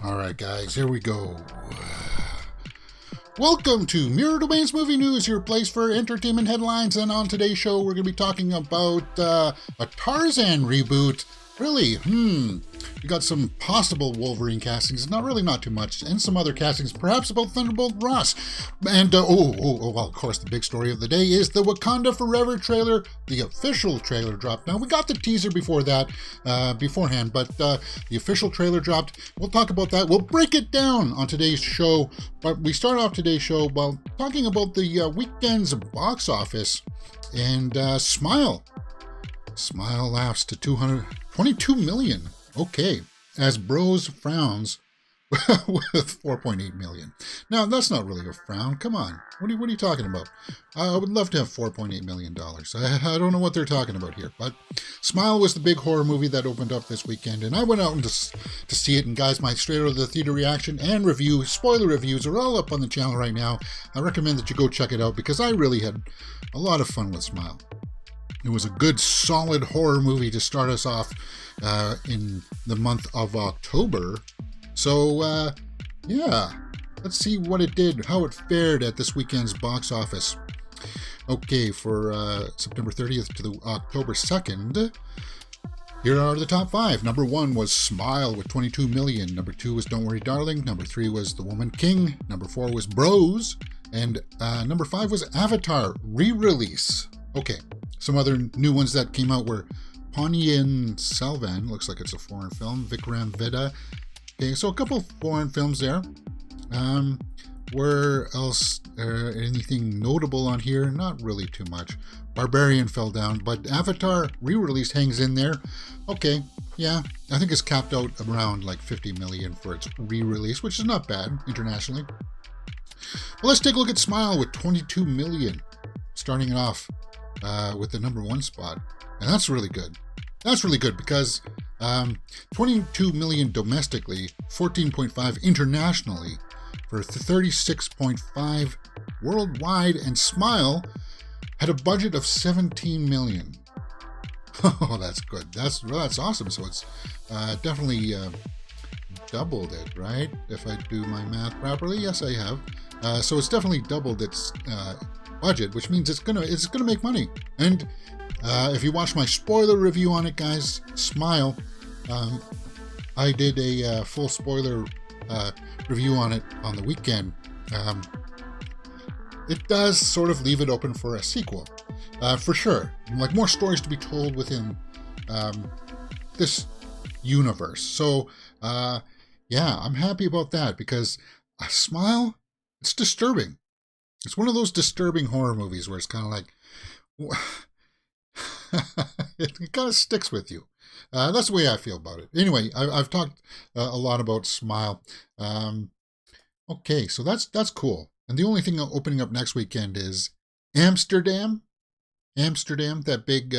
All right, guys, here we go. Welcome to Mirror Domain's Movie News, your place for entertainment headlines. And on today's show, we're going to be talking about a Tarzan reboot. Really, we got some possible Wolverine castings, not too much, and some other castings, perhaps about Thunderbolt Ross. And, well, of course, the big story of the day is the Wakanda Forever trailer. The official trailer dropped. Now, we got the teaser before that, beforehand, but the official trailer dropped. We'll talk about that. We'll break it down on today's show, but we start off today's show by talking about the weekend's box office and Smile. Smile laughs to 222 million. Okay. As Bros frowns with 4.8 million. Now, that's not really a frown. Come on. What are you talking about? I would love to have $4.8 million. I don't know what they're talking about here. But Smile was the big horror movie that opened up this weekend. And I went out to see it. And guys, my straight out of the theater reaction and review, spoiler reviews are all up on the channel right now. I recommend that you go check it out because I really had a lot of fun with Smile. It was a good, solid horror movie to start us off in the month of October. So, yeah, let's see what it did, how it fared at this weekend's box office. Okay, for September 30th to October 2nd, here are the top 5. Number 1 was Smile with 22 million. Number 2 was Don't Worry Darling. Number 3 was The Woman King. Number 4 was Bros. And number 5 was Avatar re-release. Okay. Some other new ones that came out were Ponniyin Selvan, looks like it's a foreign film, Vikram Vedha. Okay, so a couple foreign films there. Where else? Anything notable on here? Not really too much. Barbarian fell down, but Avatar re-release hangs in there. Okay, yeah, I think it's capped out around like 50 million for its re-release, which is not bad internationally. But let's take a look at Smile with 22 million, starting it off with the number 1 spot. And that's really good. That's really good because 22 million domestically, 14.5 internationally, for 36.5 worldwide, and Smile had a budget of 17 million. Oh, that's good. That's awesome. So it's definitely doubled it, right? If I do my math properly, yes, I have. So it's definitely doubled its budget, which means it's gonna make money. And if you watch my spoiler review on it, guys, Smile, I did a full spoiler review on it on the weekend. It does sort of leave it open for a sequel, for sure. Like more stories to be told within this universe. So yeah, I'm happy about that because Smile, it's disturbing. It's one of those disturbing horror movies where it's kind of like, it kind of sticks with you. That's the way I feel about it. Anyway, I've talked a lot about Smile. Okay, so that's cool. And the only thing opening up next weekend is Amsterdam. Amsterdam, that big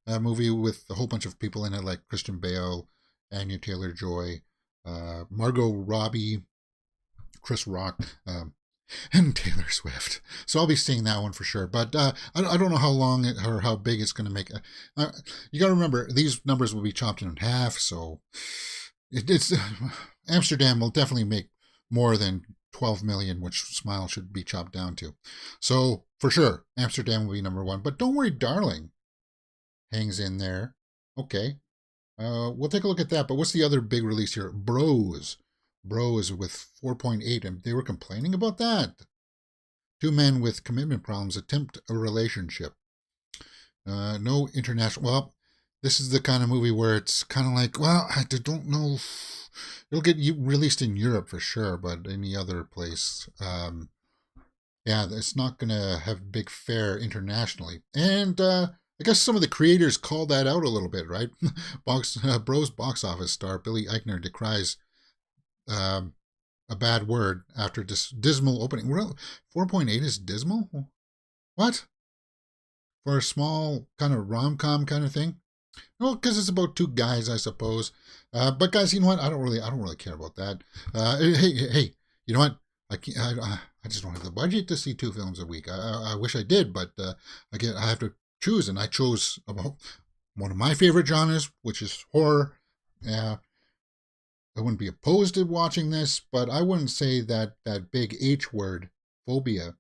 movie with a whole bunch of people in it, like Christian Bale, Anya Taylor-Joy, Margot Robbie, Chris Rock, and Taylor Swift. So I'll be seeing that one for sure. But I don't know how long or how big it's going to make. You got to remember, these numbers will be chopped in half. So it's Amsterdam will definitely make more than 12 million, which Smile should be chopped down to. So for sure, Amsterdam will be number 1. But Don't Worry Darling hangs in there. Okay. We'll take a look at that. But what's the other big release here? Bros with 4.8, and they were complaining about that. 2 men with commitment problems attempt a relationship. No international. Well, this is the kind of movie where it's kind of like, well, I don't know. It'll get released in Europe for sure, but any other place, yeah, it's not going to have big fare internationally. And I guess some of the creators called that out a little bit, right? Bros box office star Billy Eichner decries a bad word after dismal opening. 4.8 is dismal? What? For a small kind of rom-com kind of thing? Well, because it's about 2 guys, I suppose. But guys, you know what? I don't really care about that. Hey, you know what? I just don't have the budget to see 2 films a week. I wish I did, but I have to choose, and I chose about one of my favorite genres, which is horror. I wouldn't be opposed to watching this, but I wouldn't say that that big H word, phobia,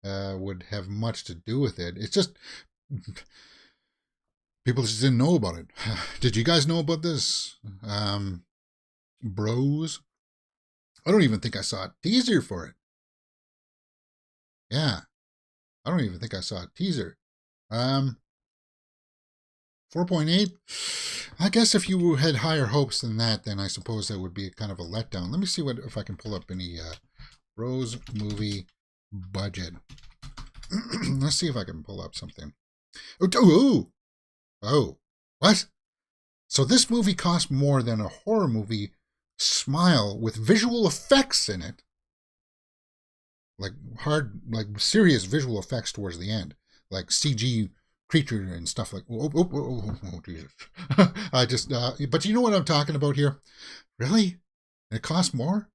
would have much to do with it. It's just people just didn't know about it. Did you guys know about this? Bros? I don't even think I saw a teaser for it. Yeah, I don't even think I saw a teaser. 4.8. I guess if you had higher hopes than that, then I suppose that would be kind of a letdown. Let me see what if I can pull up any Bros movie budget. Let's see if I can pull up something. Oh, what? So this movie cost more than a horror movie, Smile, with visual effects in it. Like serious visual effects towards the end. Like CG creature and stuff like, oh Jesus. I just, but you know what I'm talking about here? Really? It cost more?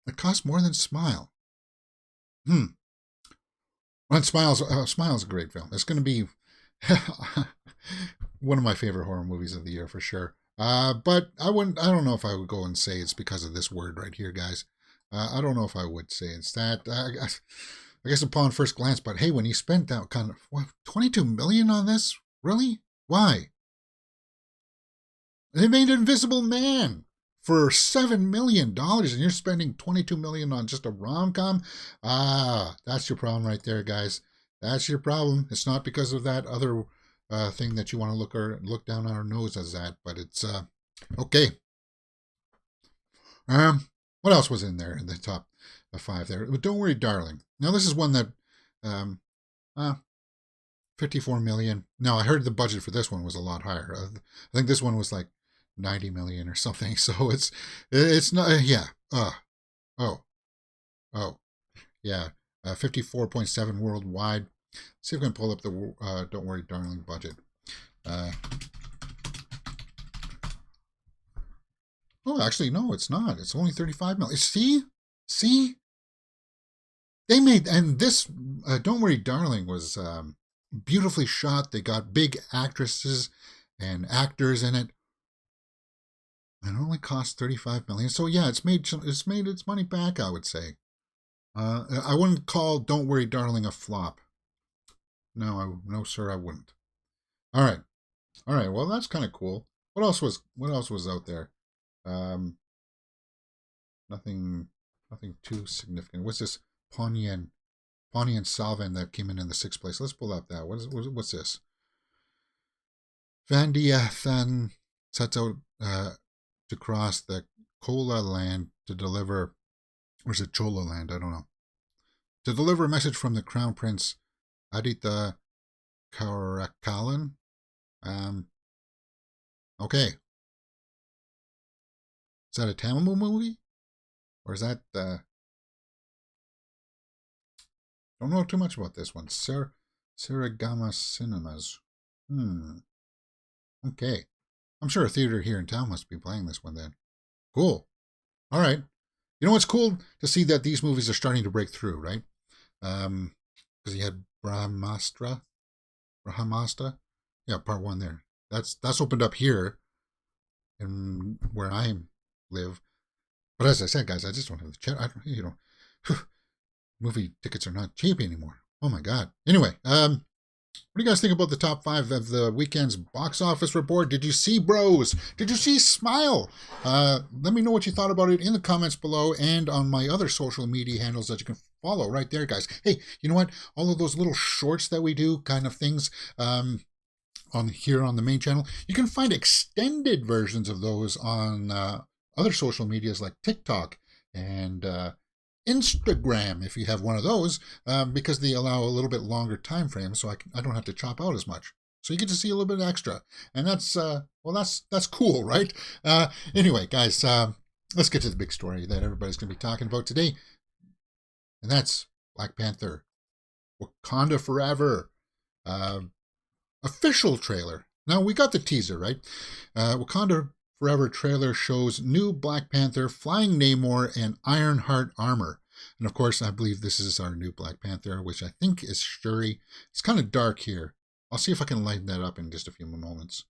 It cost more than Smile. And Smile's a great film. It's going to be one of my favorite horror movies of the year for sure. But I don't know if I would go and say it's because of this word right here, guys. I don't know if I would say it's that. I guess upon first glance, but hey, when he spent that kind of, what, $22 million on this? Really? Why? They made Invisible Man for $7 million and you're spending $22 million on just a rom-com? That's your problem right there, guys. That's your problem. It's not because of that other thing that you want to look down our nose as that, but it's okay. What else was in there in the top 5 there? But Don't Worry, Darling. Now this is one that 54 million. No, I heard the budget for this one was a lot higher. I think this one was like 90 million or something. So it's not, yeah. Oh, yeah. 54.7 worldwide. See if I can pull up the Don't Worry, Darling budget. Oh, actually, no, it's not. It's only 35 million. See, they made, and this Don't Worry, Darling was beautifully shot. They got big actresses and actors in it. And it only cost 35 million. So yeah, it's made its money back, I would say. I wouldn't call Don't Worry, Darling a flop. No, sir, I wouldn't. All right. Well, that's kind of cool. What else was out there? Nothing too significant. What's this? Ponyan Salvan that came in the 6th place. Let's pull up that. What's this? Vandiathan sets out to cross the Kola land to deliver, or is it Chola land? I don't know. To deliver a message from the Crown Prince Aditya Karakalan. Okay. Is that a Tamil movie? Or is that don't know too much about this one. Saragama Cinemas. Okay. I'm sure a theater here in town must be playing this one then. Cool. All right. You know what's cool? To see that these movies are starting to break through, right? Because you had Brahmastra. Yeah, part 1 there. That's opened up here in where I live. But as I said, guys, I just don't have the chat. Movie tickets are not cheap anymore. Oh my God. Anyway, what do you guys think about the top 5 of the weekend's box office report? Did you see Bros? Did you see Smile? Let me know what you thought about it in the comments below and on my other social media handles that you can follow right there, guys. Hey, you know what? All of those little shorts that we do, kind of things, on the main channel, you can find extended versions of those on other social medias like TikTok and Instagram, if you have one of those, because they allow a little bit longer time frame, so I don't have to chop out as much. So you get to see a little bit extra, and that's cool, right? Anyway, guys, let's get to the big story that everybody's going to be talking about today, and that's Black Panther, Wakanda Forever, official trailer. Now we got the teaser, right? Wakanda Forever trailer shows new Black Panther, Flying Namor, and Ironheart armor. And of course, I believe this is our new Black Panther, which I think is Shuri. It's kind of dark here. I'll see if I can lighten that up in just a few moments.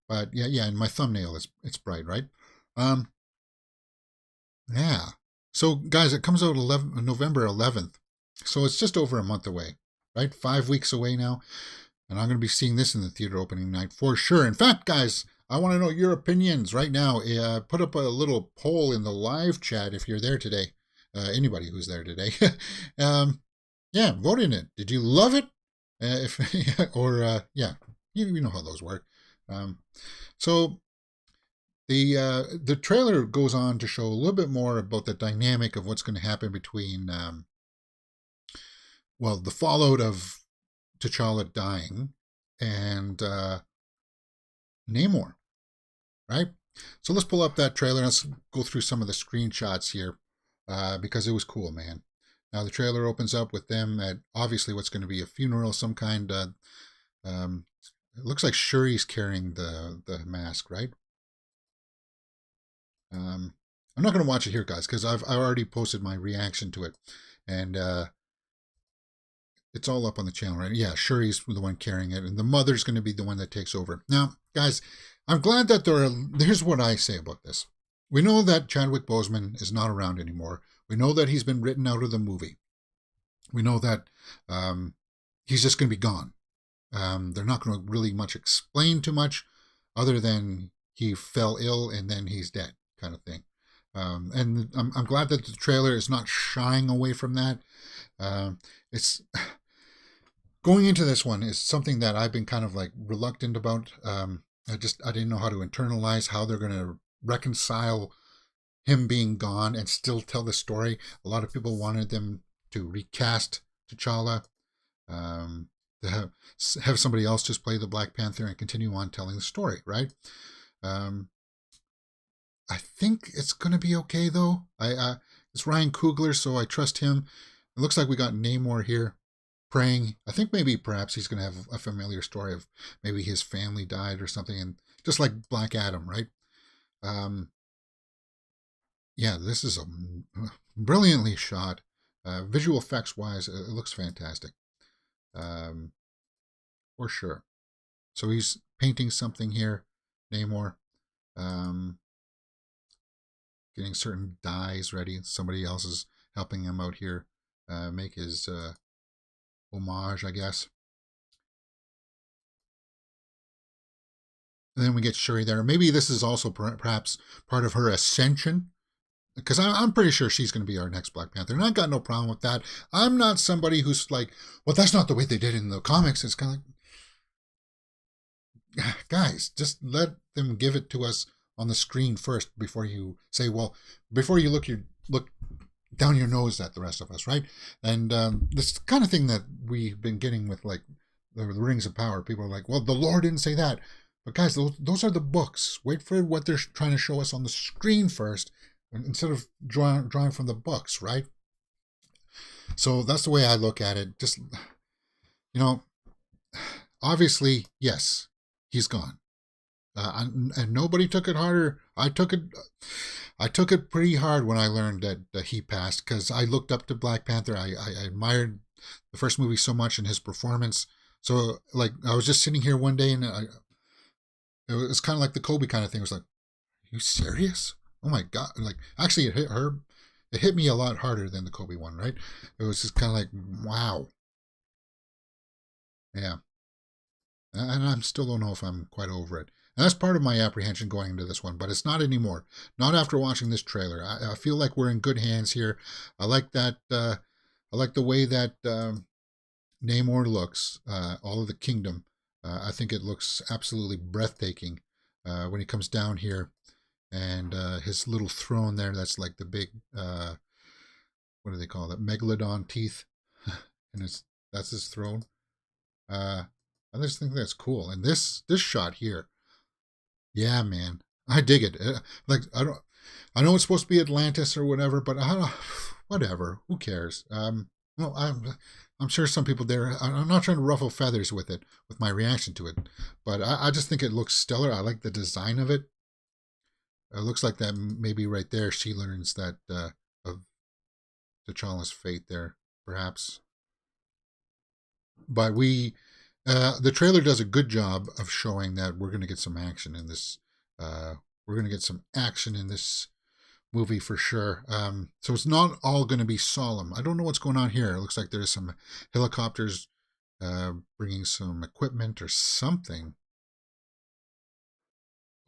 But yeah, in my thumbnail, it's bright, right? Um, yeah. So, guys, it comes out November 11th. So it's just over a month away, right? 5 weeks away now. And I'm going to be seeing this in the theater opening night for sure. In fact, guys, I want to know your opinions right now. Put up a little poll in the live chat if you're there today. Anybody who's there today. Yeah, vote in it. Did you love it? Yeah, you know how those work. Um, so the trailer goes on to show a little bit more about the dynamic of what's going to happen between the fallout of T'Challa dying and Namor, right? So let's pull up that trailer. Let's go through some of the screenshots here because it was cool, man. Now the trailer opens up with them at obviously what's going to be a funeral of some kind. It looks like Shuri's carrying the mask, right? I'm not going to watch it here, guys, because I already posted my reaction to it, and it's all up on the channel, right? Yeah, Shuri's the one carrying it, and the mother's going to be the one that takes over. Now, guys, I'm glad that here's what I say about this. We know that Chadwick Boseman is not around anymore. We know that he's been written out of the movie. We know that he's just going to be gone. They're not going to really much explain too much other than he fell ill and then he's dead kind of thing. And I'm glad that the trailer is not shying away from that. It's going into this one is something that I've been kind of like reluctant about. I didn't know how to internalize how they're going to reconcile him being gone and still tell the story. A lot of people wanted them to recast T'Challa, to have somebody else just play the Black Panther and continue on telling the story, right? I think it's going to be okay, though. It's Ryan Coogler, so I trust him. It looks like we got Namor here praying. I think perhaps he's going to have a familiar story of maybe his family died or something, and just like Black Adam, right? Yeah, this is a brilliantly shot. Visual effects wise, it looks fantastic. For sure. So he's painting something here, Namor. Getting certain dyes ready. Somebody else is helping him out here make his homage, I guess. And then we get Shuri there. Maybe this is also perhaps part of her ascension, because I'm pretty sure she's going to be our next Black Panther. And I've got no problem with that. I'm not somebody who's like, well, that's not the way they did it in the comics. It's kind of like, guys, just let them give it to us on the screen first before you say, well, before you look down your nose at the rest of us, right? And this kind of thing that we've been getting with like the Rings of Power. People are like, well, the Lord didn't say that. But guys, those are the books. Wait for what they're trying to show us on the screen first, instead of drawing from the books, right? So that's the way I look at it. Just, obviously, yes, he's gone. And nobody took it harder. I took it pretty hard when I learned that he passed, because I looked up to Black Panther. I admired the first movie so much and his performance. So like I was just sitting here one day and it was kind of like the Kobe kind of thing. It was like, are you serious? Oh my God. Like actually it hit me a lot harder than the Kobe one, right? It was just kind of like, wow. Yeah. And I still don't know if I'm quite over it. And that's part of my apprehension going into this one, but it's not anymore. Not after watching this trailer. I feel like we're in good hands here. I like that. I like the way that Namor looks. All of the kingdom. I think it looks absolutely breathtaking when he comes down here, and his little throne there. That's like the big. What do they call that? Megalodon teeth, and that's his throne. I just think that's cool. And this shot here. Yeah, man, I dig it. Like I know it's supposed to be Atlantis or whatever, but whatever. Who cares? Well, I'm sure some people there. I'm not trying to ruffle feathers with it, with my reaction to it, but I just think it looks stellar. I like the design of it. It looks like that maybe right there she learns that of T'Challa's fate there, perhaps. But we The trailer does a good job of showing that we're going to get some action in this. We're going to get some action in this movie for sure. So it's not all going to be solemn. I don't know what's going on here. It looks like there's some helicopters bringing some equipment or something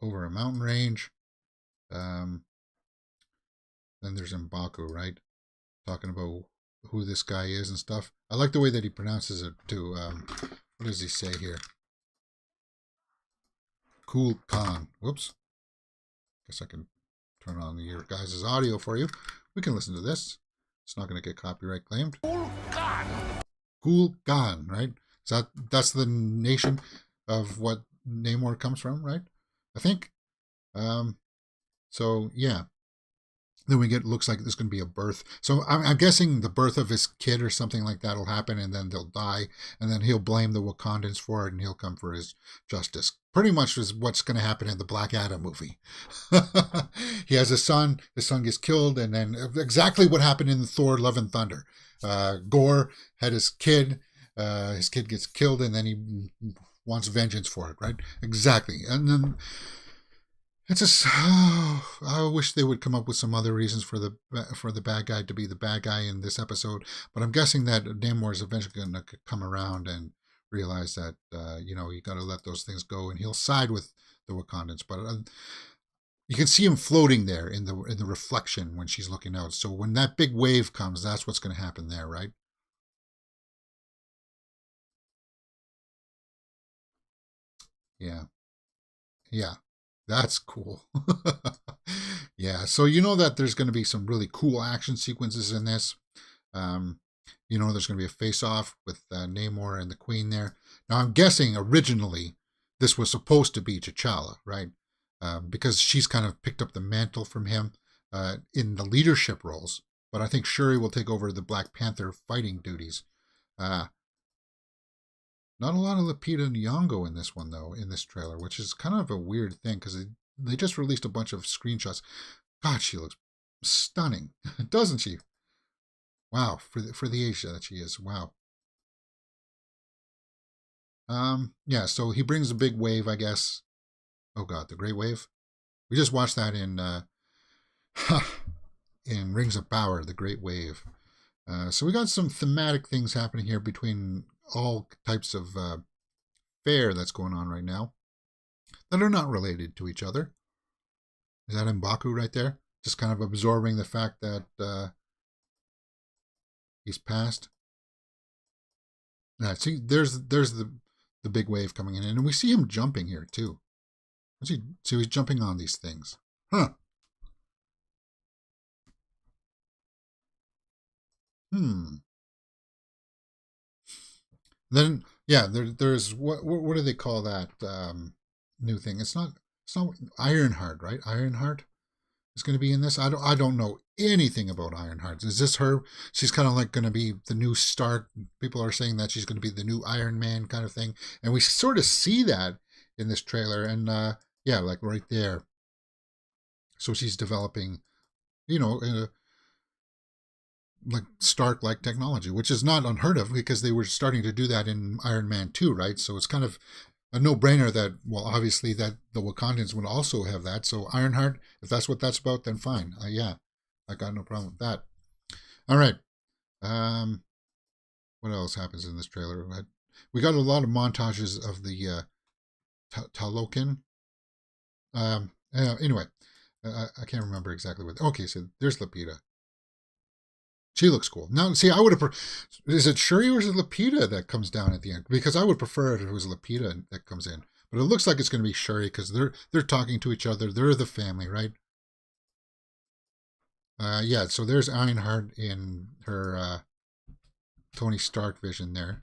over a mountain range. Then there's M'Baku, right? Talking about who this guy is and stuff. I like the way that he pronounces it too. What does he say here? Cool Khan. Whoops. Guess I can turn on your guys' audio for you. We can listen to this. It's not going to get copyright claimed. Cool Khan. Cool Khan, right? So that's the nation of what Namor comes from, right? I think. So yeah. Then we get, looks like there's going to be a birth. So I'm guessing the birth of his kid or something like that will happen, and then they'll die, and then he'll blame the Wakandans for it, and he'll come for his justice. Pretty much is what's going to happen in the Black Adam movie. He has a son, his son gets killed, and then exactly what happened in Thor: Love and Thunder. Gore had his kid gets killed, and then he wants vengeance for it, right? Exactly. And then it's just, I wish they would come up with some other reasons for the bad guy to be the bad guy in this episode. But I'm guessing that Namor is eventually going to come around and realize that you got to let those things go, and he'll side with the Wakandans. But you can see him floating there in the reflection when she's looking out. So when that big wave comes, that's what's going to happen there, right? Yeah, yeah. That's cool. Yeah, so you know that there's going to be some really cool action sequences in this. Um, there's going to be a face-off with Namor and the Queen there. Now, I'm guessing originally this was supposed to be T'Challa, right? Because she's kind of picked up the mantle from him in the leadership roles. But I think Shuri will take over the Black Panther fighting duties. Uh, Not a lot of Lupita Nyong'o in this one, though, in this trailer, which is kind of a weird thing because they just released a bunch of screenshots. God, she looks stunning, doesn't she? Wow, for the age that she is, wow. Yeah. So he brings a big wave, I guess. Oh God, the Great Wave. We just watched that in in Rings of Power, the Great Wave. So we got some thematic things happening here between all types of fare that's going on right now that are not related to each other. Is that M'Baku right there? Just kind of absorbing the fact that he's passed. Yeah, see, there's the big wave coming in, and we see him jumping here too. So he's jumping on these things, huh? Hmm. Then yeah, there's what do they call that new thing? It's not Ironheart, right? Ironheart is going to be in this. I don't know anything about Ironheart. Is this her? She's kind of like going to be the new Stark. People are saying that she's going to be the new Iron Man kind of thing, and we sort of see that in this trailer. And yeah, like right there. So she's developing, like Stark like technology, which is not unheard of because they were starting to do that in Iron Man 2, right? So it's kind of a no-brainer that, well, obviously that the Wakandans would also have that. So Ironheart, if that's what that's about, then fine. Yeah, I got no problem with that. All right. Um, what else happens in this trailer? We got a lot of montages of the Talokan. Anyway, I can't remember exactly what. Okay, so there's Lupita. She looks cool. Now, see, I would have. Is it Shuri or is it Lupita that comes down at the end? Because I would prefer it if it was Lupita that comes in. But it looks like it's going to be Shuri because they're talking to each other. They're the family, right? Yeah. So there's Ironheart in her Tony Stark vision there.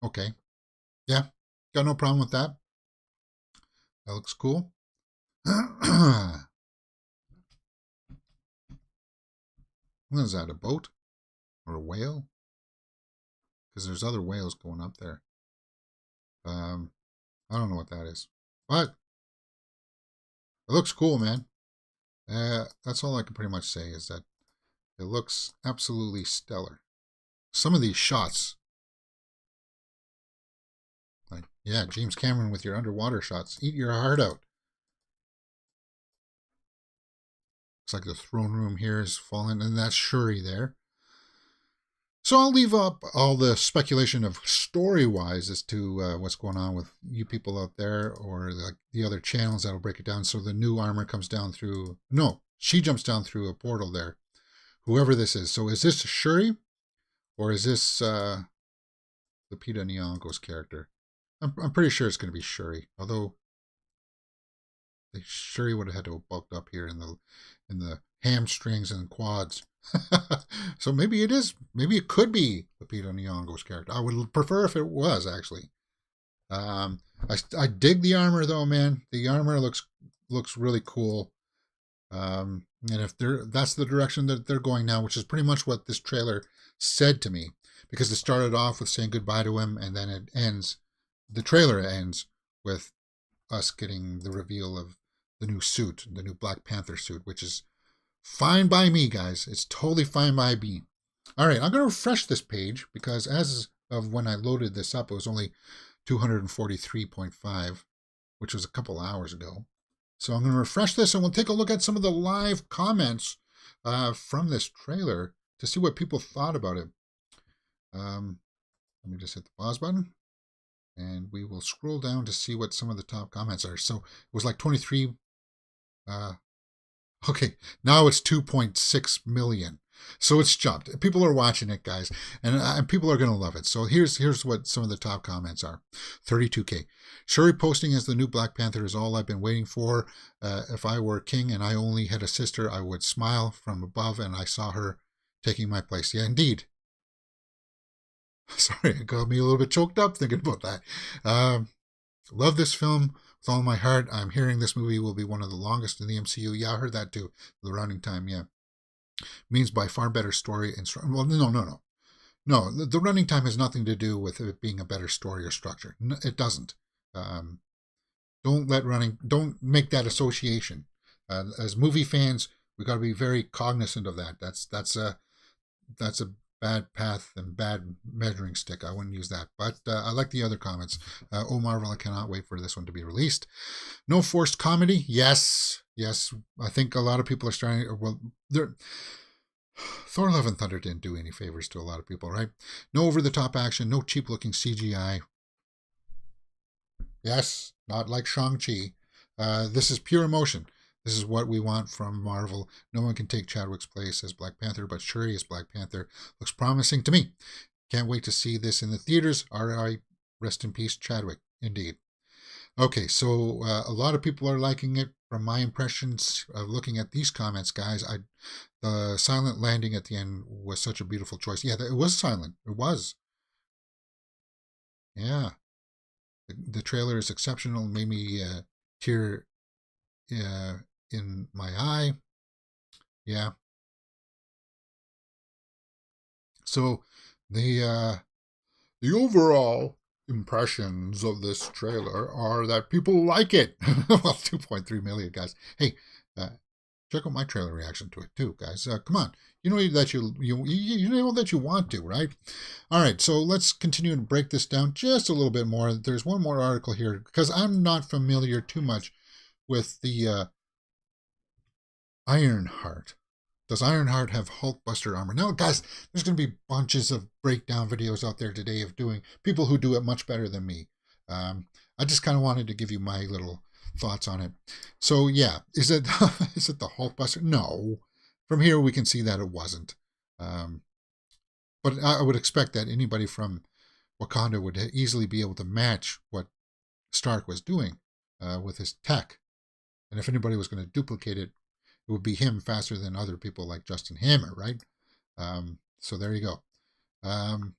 Okay. Yeah. Got no problem with that. That looks cool. What is that? A boat or a whale? Because there's other whales going up there. I don't know what that is, but it looks cool, man. That's all I can pretty much say is that it looks absolutely stellar. Some of these shots, Like, yeah, James Cameron with your underwater shots. Eat your heart out. Looks like the throne room here is falling, and that's Shuri there. So I'll leave up all the speculation of story-wise as to what's going on with you people out there, or the other channels that'll break it down. So the new armor comes down through... No, she jumps down through a portal there. Whoever this is. So is this Shuri? Or is this Lupita Nyong'o's character? I'm pretty sure it's going to be Shuri. Although Shuri would have had to have bulked up here in the hamstrings and quads. So maybe it is. Maybe it could be Lupita Nyong'o's character. I would prefer if it was, actually. I dig the armor though, man. The armor looks really cool. And if that's the direction that they're going now, which is pretty much what this trailer said to me, because it started off with saying goodbye to him, and then it ends. The trailer ends with us getting the reveal of the new suit, the new Black Panther suit, which is fine by me, guys. It's totally fine by me. All right, I'm going to refresh this page because as of when I loaded this up, it was only 243.5, which was a couple hours ago. So I'm going to refresh this and we'll take a look at some of the live comments from this trailer to see what people thought about it. Let me just hit the pause button and we will scroll down to see what some of the top comments are. So it was like 23. Okay, now it's 2.6 million. So it's jumped. People are watching it, guys, and people are going to love it. So here's what some of the top comments are. 32K. Shuri posting as the new Black Panther is all I've been waiting for. If I were king and I only had a sister, I would smile from above and I saw her taking my place. Yeah, indeed. Sorry, it got me a little bit choked up thinking about that. Love this film with all my heart. I'm hearing this movie will be one of the longest in the MCU. Yeah, I heard that too. The running time, yeah. Means by far better story and well, no. The running time has nothing to do with it being a better story or structure. No, it doesn't. Don't make that association. As movie fans, we got to be very cognizant of that. That's a bad path and bad measuring stick. I wouldn't use that. But I like the other comments. Oh, Marvel, I cannot wait for this one to be released. No forced comedy. Yes. I think a lot of people are starting. Well, Thor: Love and Thunder didn't do any favors to a lot of people, right? No over-the-top action. No cheap-looking CGI. Yes, not like Shang-Chi. This is pure emotion. This is what we want from Marvel. No one can take Chadwick's place as Black Panther, but Shuri as Black Panther looks promising to me. Can't wait to see this in the theaters. R.I. Rest in peace, Chadwick. Indeed. Okay, so a lot of people are liking it. From my impressions of looking at these comments, guys, the silent landing at the end was such a beautiful choice. Yeah, it was silent. It was. Yeah. The trailer is exceptional. Made me tear in my eye. Yeah. So the overall impressions of this trailer are that people like it. Well, 2.3 million, guys. Hey, check out my trailer reaction to it too, guys. Come on, you know that you know that you want to, right? All right, so let's continue and break this down just a little bit more. There's one more article here because I'm not familiar too much with the Ironheart. Does Ironheart have Hulkbuster armor? Now, guys, there's going to be bunches of breakdown videos out there today of doing people who do it much better than me. I just kind of wanted to give you my little thoughts on it. So, yeah, is it is it the Hulkbuster? No. From here, we can see that it wasn't. But I would expect that anybody from Wakanda would easily be able to match what Stark was doing with his tech. And if anybody was going to duplicate it, it would be him faster than other people like Justin Hammer, right? So there you go. And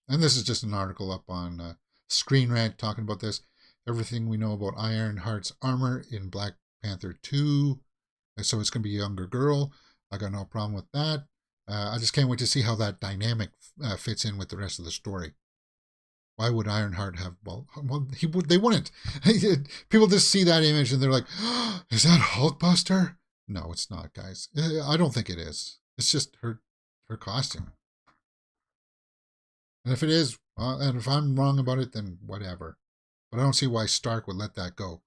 this is just an article up on Screen Rant talking about this. Everything we know about Ironheart's armor in Black Panther 2. So it's going to be a younger girl. I got no problem with that. I just can't wait to see how that dynamic fits in with the rest of the story. Why would Ironheart have... Well, they wouldn't. People just see that image and they're like, oh, is that Hulkbuster? No, it's not, guys. I don't think it is. It's just her costume. And if it is, and if I'm wrong about it, then whatever. But I don't see why Stark would let that go.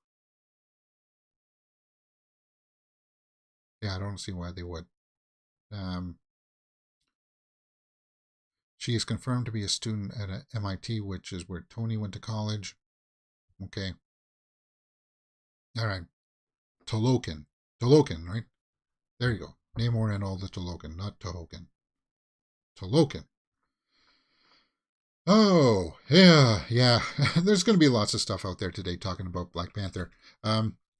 Yeah, I don't see why they would. She is confirmed to be a student at MIT, which is where Tony went to college. Okay. All right. Tolokan. Tolokan, right? There you go. Namor and all the Tolokan, not Tohokan. Tolokan. Oh, yeah. There's going to be lots of stuff out there today talking about Black Panther.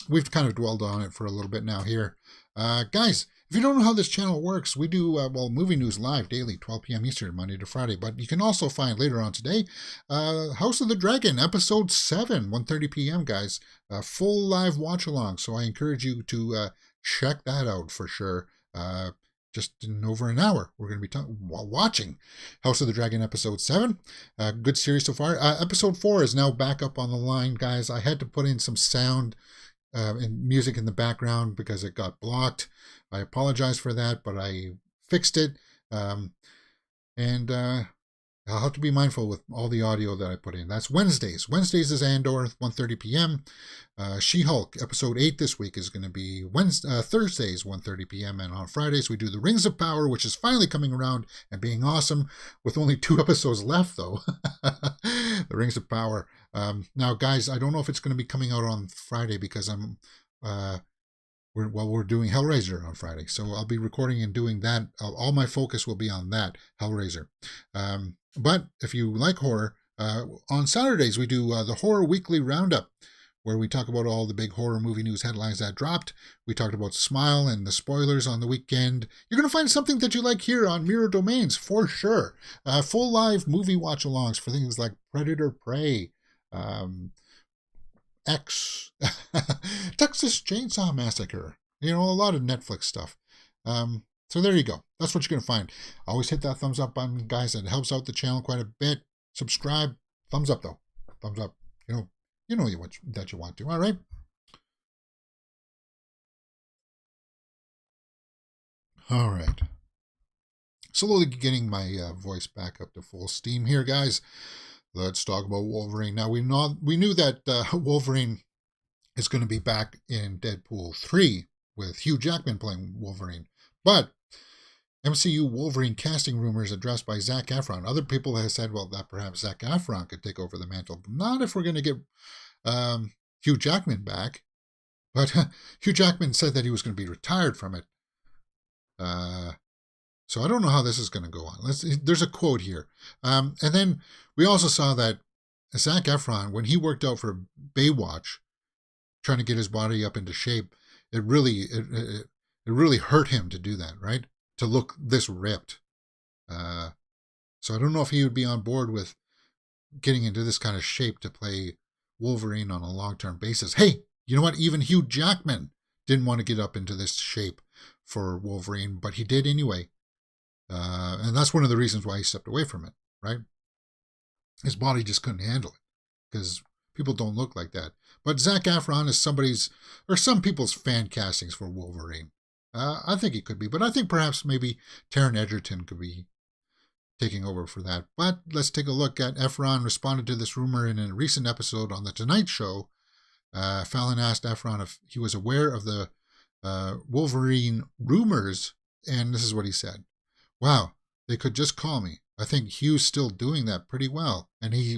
We've kind of dwelled on it for a little bit now here. Guys, if you don't know how this channel works, we do, movie news live daily, 12 p.m. Eastern, Monday to Friday. But you can also find later on today, House of the Dragon, Episode 7, 1:30 p.m., guys. Full live watch-along. So I encourage you to check that out for sure. Just in over an hour, we're going to be watching House of the Dragon Episode 7. Good series so far. Episode 4 is now back up on the line, guys. I had to put in some sound and music in the background because it got blocked. I apologize for that, but I fixed it. And I'll have to be mindful with all the audio that I put in. That's Wednesdays. Wednesdays is Andor, 1:30 p.m. She-Hulk, Episode 8 this week is going to be Thursdays, 1:30 p.m. And on Fridays, we do the Rings of Power, which is finally coming around and being awesome, with only 2 episodes left, though. The Rings of Power. Now, guys, I don't know if it's going to be coming out on Friday because we're doing Hellraiser on Friday. So I'll be recording and doing that. All my focus will be on that, Hellraiser. But if you like horror, on Saturdays we do the Horror Weekly Roundup, where we talk about all the big horror movie news headlines that dropped. We talked about Smile and the spoilers on the weekend. You're going to find something that you like here on Mirror Domains, for sure. Full live movie watch-alongs for things like Predator Prey, X, Texas Chainsaw Massacre. You know, a lot of Netflix stuff. So there you go. That's what you're going to find. Always hit that thumbs up button, guys. It helps out the channel quite a bit. Subscribe. Thumbs up, though. Thumbs up. You know that you want to. All right. All right. Slowly getting my voice back up to full steam here, guys. Let's talk about Wolverine. Now, we knew that Wolverine is going to be back in Deadpool 3 with Hugh Jackman playing Wolverine. But MCU Wolverine casting rumors addressed by Zac Efron. Other people have said, well, that perhaps Zac Efron could take over the mantle. But not if we're going to get Hugh Jackman back. But Hugh Jackman said that he was going to be retired from it. So I don't know how this is going to go on. There's a quote here. And then we also saw that Zac Efron, when he worked out for Baywatch, trying to get his body up into shape, it really hurt him to do that, right? To look this ripped. So I don't know if he would be on board with getting into this kind of shape to play Wolverine on a long-term basis. Hey, you know what? Even Hugh Jackman didn't want to get up into this shape for Wolverine, but he did anyway. And that's one of the reasons why he stepped away from it, right? His body just couldn't handle it because people don't look like that. But Zac Efron is some people's fan castings for Wolverine. I think he could be, but I think perhaps maybe Taron Egerton could be taking over for that. But let's take a look at Efron responded to this rumor in a recent episode on The Tonight Show. Fallon asked Efron if he was aware of the Wolverine rumors, and this is what he said. Wow, they could just call me. I think Hugh's still doing that pretty well. And he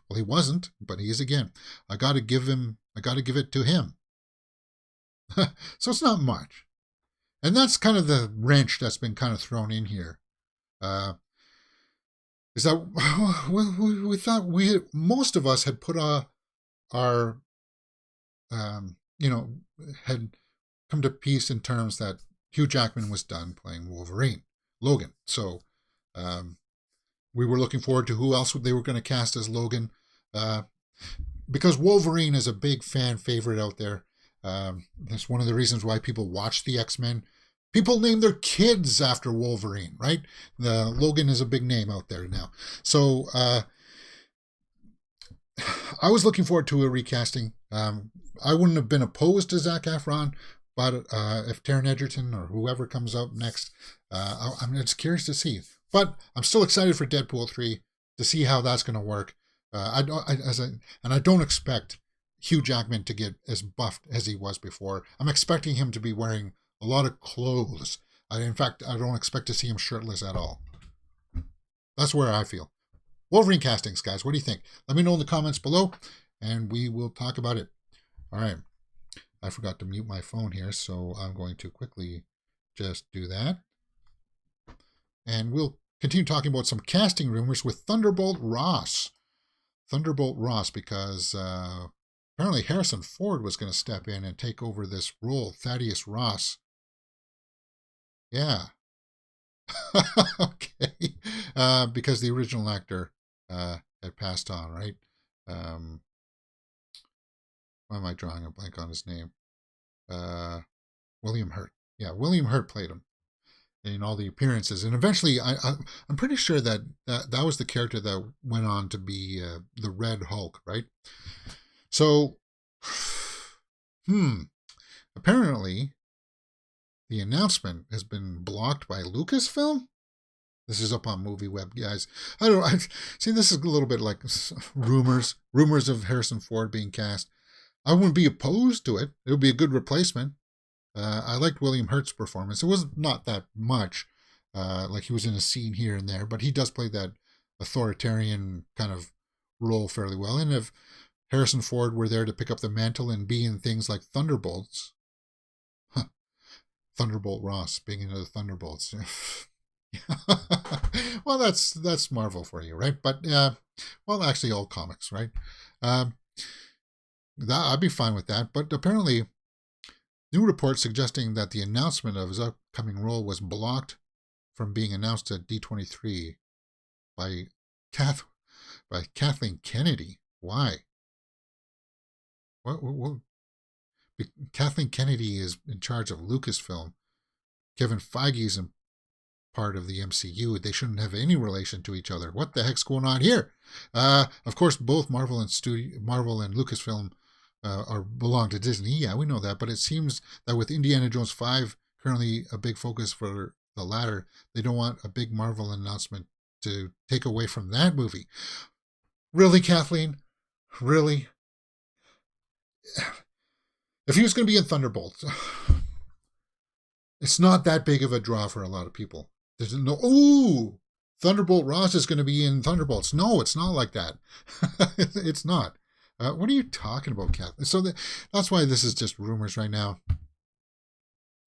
wasn't, but he is again. I got to give it to him. So it's not much. And that's kind of the wrench that's been kind of thrown in here. Is that we thought most of us had put our had come to peace in terms that Hugh Jackman was done playing Logan. So we were looking forward to who else they were going to cast as Logan, because Wolverine is a big fan favorite out there. That's one of the reasons why people watch the X-Men. People name their kids after Wolverine, right? Logan is a big name out there now. So I was looking forward to a recasting. I wouldn't have been opposed to Zac Efron, but if Taron Egerton or whoever comes up next, I'm just curious to see. But I'm still excited for Deadpool 3. to see how that's going to work. And I don't expect Hugh Jackman to get as buffed as he was before. I'm expecting him to be wearing a lot of clothes. In fact, I don't expect to see him shirtless at all. That's where I feel. Wolverine castings, guys. What do you think? Let me know in the comments below, and we will talk about it. All right. I forgot to mute my phone here, so I'm going to quickly just do that. And we'll continue talking about some casting rumors with Thunderbolt Ross. Thunderbolt Ross, because apparently Harrison Ford was going to step in and take over this role, Thaddeus Ross. Yeah. Okay. Because the original actor had passed on, right? Why am I drawing a blank on his name? William Hurt. Yeah, William Hurt played him in all the appearances. And eventually, I'm pretty sure that was the character that went on to be the Red Hulk, right? So, apparently, the announcement has been blocked by Lucasfilm. This is up on MovieWeb, guys. I don't know. See, this is a little bit like rumors of Harrison Ford being cast. I wouldn't be opposed to it. It would be a good replacement. I liked William Hurt's performance. It was not that much. Like he was in a scene here and there, but he does play that authoritarian kind of role fairly well. And if Harrison Ford were there to pick up the mantle and be in things like Thunderbolts, Thunderbolt Ross being into the Thunderbolts. Well, that's Marvel for you, right? But well, actually, all comics, right? I'd be fine with that. But apparently, new reports suggesting that the announcement of his upcoming role was blocked from being announced at D23 by Kathleen Kennedy. Why? What? Kathleen Kennedy is in charge of Lucasfilm. Kevin Feige is in part of the MCU. They shouldn't have any relation to each other. What the heck's going on here? Of course, both Marvel and Lucasfilm belong to Disney. Yeah, we know that. But it seems that with Indiana Jones 5 currently a big focus for the latter, they don't want a big Marvel announcement to take away from that movie. Really, Kathleen? Really? If he was going to be in Thunderbolts, it's not that big of a draw for a lot of people. There's no, Thunderbolt Ross is going to be in Thunderbolts. No, it's not like that. It's not. What are you talking about, Kathleen? So that's why this is just rumors right now.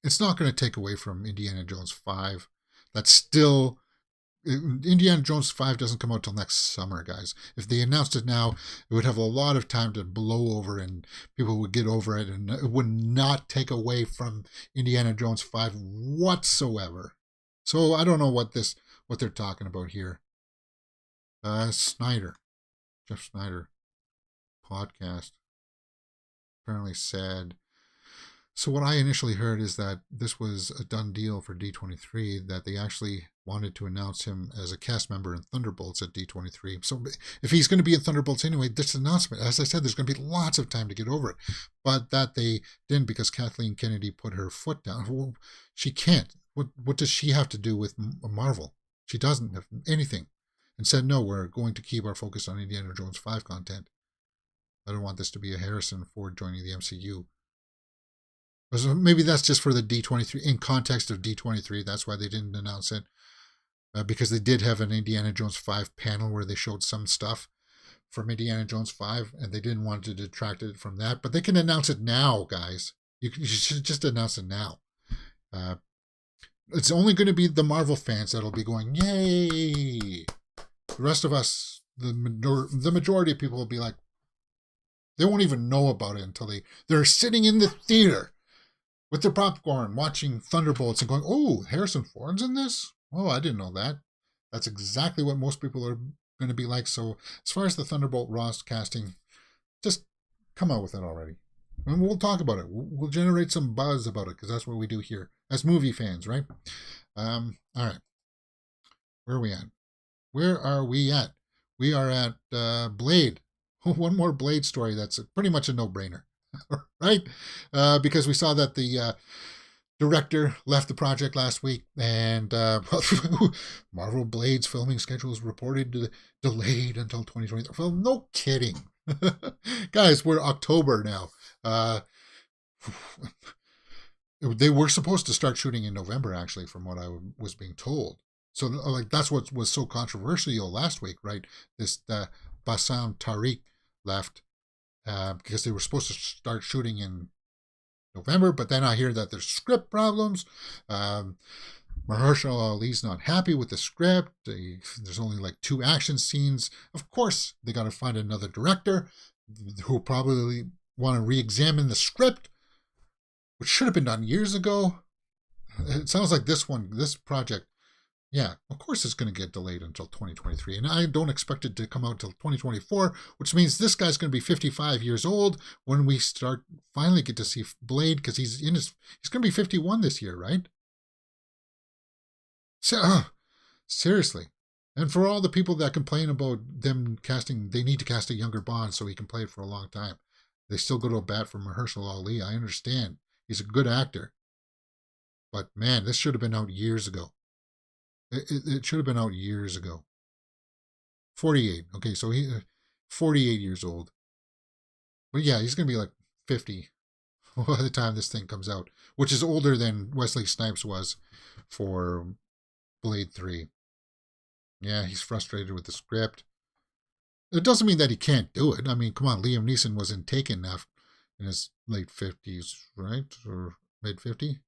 It's not going to take away from Indiana Jones 5. That's still... Indiana Jones 5 doesn't come out till next summer, guys. If they announced it now, it would have a lot of time to blow over and people would get over it, and it would not take away from Indiana Jones 5 whatsoever. So I don't know what they're talking about here. Jeff Snyder podcast apparently said. So what I initially heard is that this was a done deal for D23, that they actually wanted to announce him as a cast member in Thunderbolts at D23. So if he's going to be in Thunderbolts anyway, this announcement, as I said, there's going to be lots of time to get over it. But that they didn't, because Kathleen Kennedy put her foot down. Well, she can't. What does she have to do with Marvel? She doesn't have anything. And said, no, we're going to keep our focus on Indiana Jones 5 content. I don't want this to be a Harrison Ford joining the MCU. So maybe that's just for the D23, in context of D23. That's why they didn't announce it. Because they did have an Indiana Jones 5 panel where they showed some stuff from Indiana Jones 5, and they didn't want to detract it from that. But they can announce it now, guys. You should just announce it now. It's only going to be the Marvel fans that'll be going, yay! The rest of us, the majority of people will be like, they won't even know about it until they're sitting in the theater with their popcorn watching Thunderbolts and going, oh, Harrison Ford's in this? Oh, I didn't know that. That's exactly what most people are going to be like. So as far as the Thunderbolt Ross casting, just come out with it already. And we'll talk about it. We'll generate some buzz about it, because that's what we do here as movie fans, right? All right. Where are we at? Where are we at? We are at Blade. One more Blade story that's pretty much a no-brainer, right? Because we saw that the director left the project last week, and Marvel Blade's filming schedule is reported delayed until 2023. Well, no kidding. Guys, we're October now. They were supposed to start shooting in November, actually, from what I was being told. So, like, that's what was so controversial last week, right? This Bassam Tariq left because they were supposed to start shooting in November, but then I hear that there's script problems. Mahershala Ali's not happy with the script. There's only like 2 action scenes. Of course, they got to find another director who probably want to re-examine the script, which should have been done years ago. It sounds like this project, yeah, of course it's going to get delayed until 2023. And I don't expect it to come out until 2024, which means this guy's going to be 55 years old when we finally get to see Blade, because he's going to be 51 this year, right? So, seriously. And for all the people that complain about them casting, they need to cast a younger Bond so he can play it for a long time. They still go to a bat for Mahershala Ali. I understand. He's a good actor. But man, this should have been out years ago. It should have been out years ago. 48. Okay, so he's 48 years old. But yeah, he's going to be like 50 by the time this thing comes out, which is older than Wesley Snipes was for Blade 3. Yeah, he's frustrated with the script. It doesn't mean that he can't do it. I mean, come on, Liam Neeson was in Taken now in his late 50s, right? Or mid 50?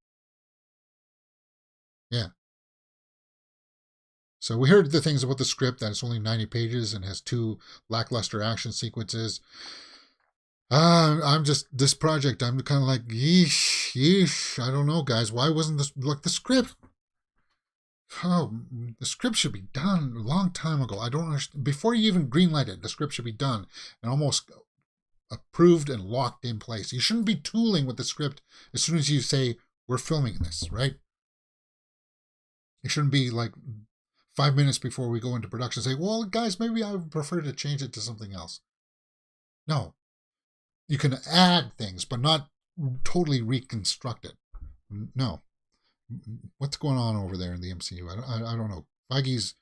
Yeah. So we heard the things about the script, that it's only 90 pages and has 2 lackluster action sequences. This project, I'm kind of like, yeesh, I don't know, guys. Why wasn't this, like, the script? Oh, the script should be done a long time ago. I don't understand. Before you even greenlight it, the script should be done and almost approved and locked in place. You shouldn't be tooling with the script as soon as you say, we're filming this, right? It shouldn't be like 5 minutes before we go into production say, well, guys, maybe I would prefer to change it to something else. No. You can add things, but not totally reconstruct it. No. What's going on over there in the MCU? I don't know. Feige's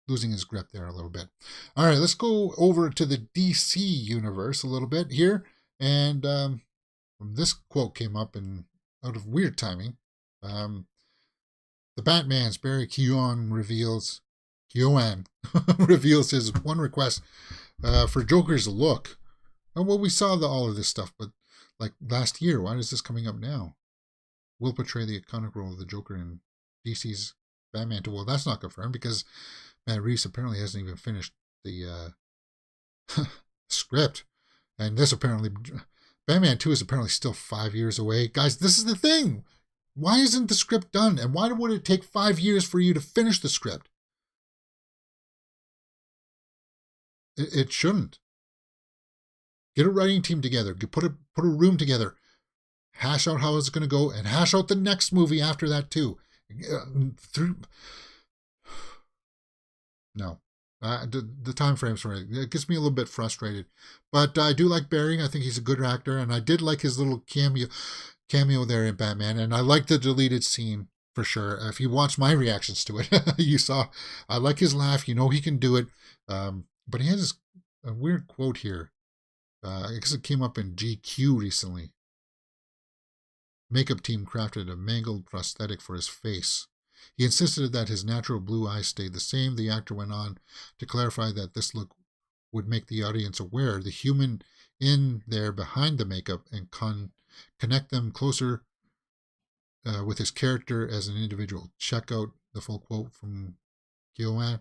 losing his grip there a little bit. All right, let's go over to the DC universe a little bit here. And this quote came up out of weird timing. The Batman's Barry Keoghan reveals his one request for Joker's look. Well, we saw all of this stuff, but like last year, why is this coming up now? Will portray the iconic role of the Joker in DC's Batman 2. Well, that's not confirmed because Matt Reeves apparently hasn't even finished the script. And this apparently, Batman 2 is apparently still 5 years away. Guys, this is the thing. Why isn't the script done? And why would it take 5 years for you to finish the script? It shouldn't. Get a writing team together. Put a room together. Hash out how it's going to go and hash out the next movie after that too. No. The time frames for it. It gets me a little bit frustrated. But I do like Barry. I think he's a good actor. And I did like his little cameo there in Batman. And I like the deleted scene for sure. If you watch my reactions to it, you saw I like his laugh. You know he can do it. But he has a weird quote here. I guess it came up in GQ recently. Makeup team crafted a mangled prosthetic for his face. He insisted that his natural blue eyes stayed the same. The actor went on to clarify that this look would make the audience aware the human in there behind the makeup and connect them closer with his character as an individual. Check out the full quote from Keoghan.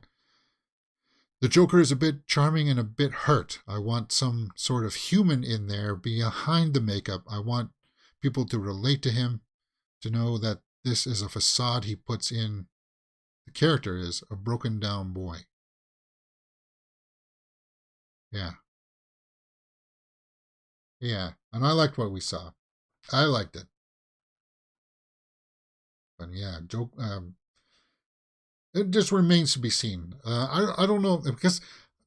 The Joker is a bit charming and a bit hurt. I want some sort of human in there behind the makeup. I want people to relate to him, to know that this is a facade he puts in. The character is a broken down boy. Yeah. Yeah. And I liked what we saw. I liked it. But yeah, it just remains to be seen. I don't know, because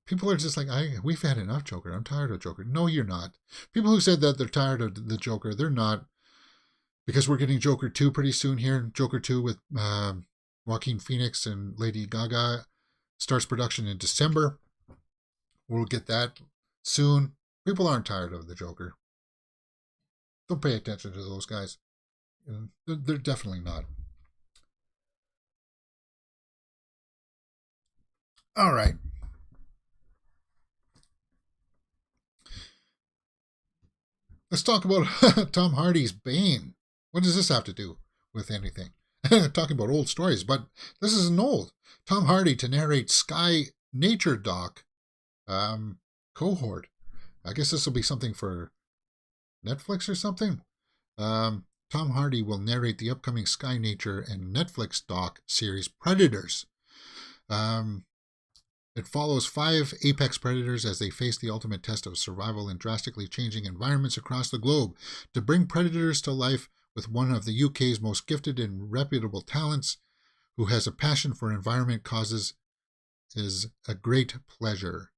people are just like, we've had enough Joker. I'm tired of Joker. No, you're not. People who said that they're tired of the Joker, they're not. because we're getting Joker 2 pretty soon here. Joker 2 with Joaquin Phoenix and Lady Gaga starts production in December. We'll get that soon. People aren't tired of the Joker. Don't pay attention to those guys. They're definitely not. All right. Let's talk about Tom Hardy's Bane. What does this have to do with anything? Talking about old stories, but this isn't old. Tom Hardy to narrate Sky Nature Doc cohort. I guess this will be something for Netflix or something. Tom Hardy will narrate the upcoming Sky Nature and Netflix doc series Predators. It follows 5 apex predators as they face the ultimate test of survival in drastically changing environments across the globe. To bring predators to life with one of the UK's most gifted and reputable talents, who has a passion for environment causes, is a great pleasure.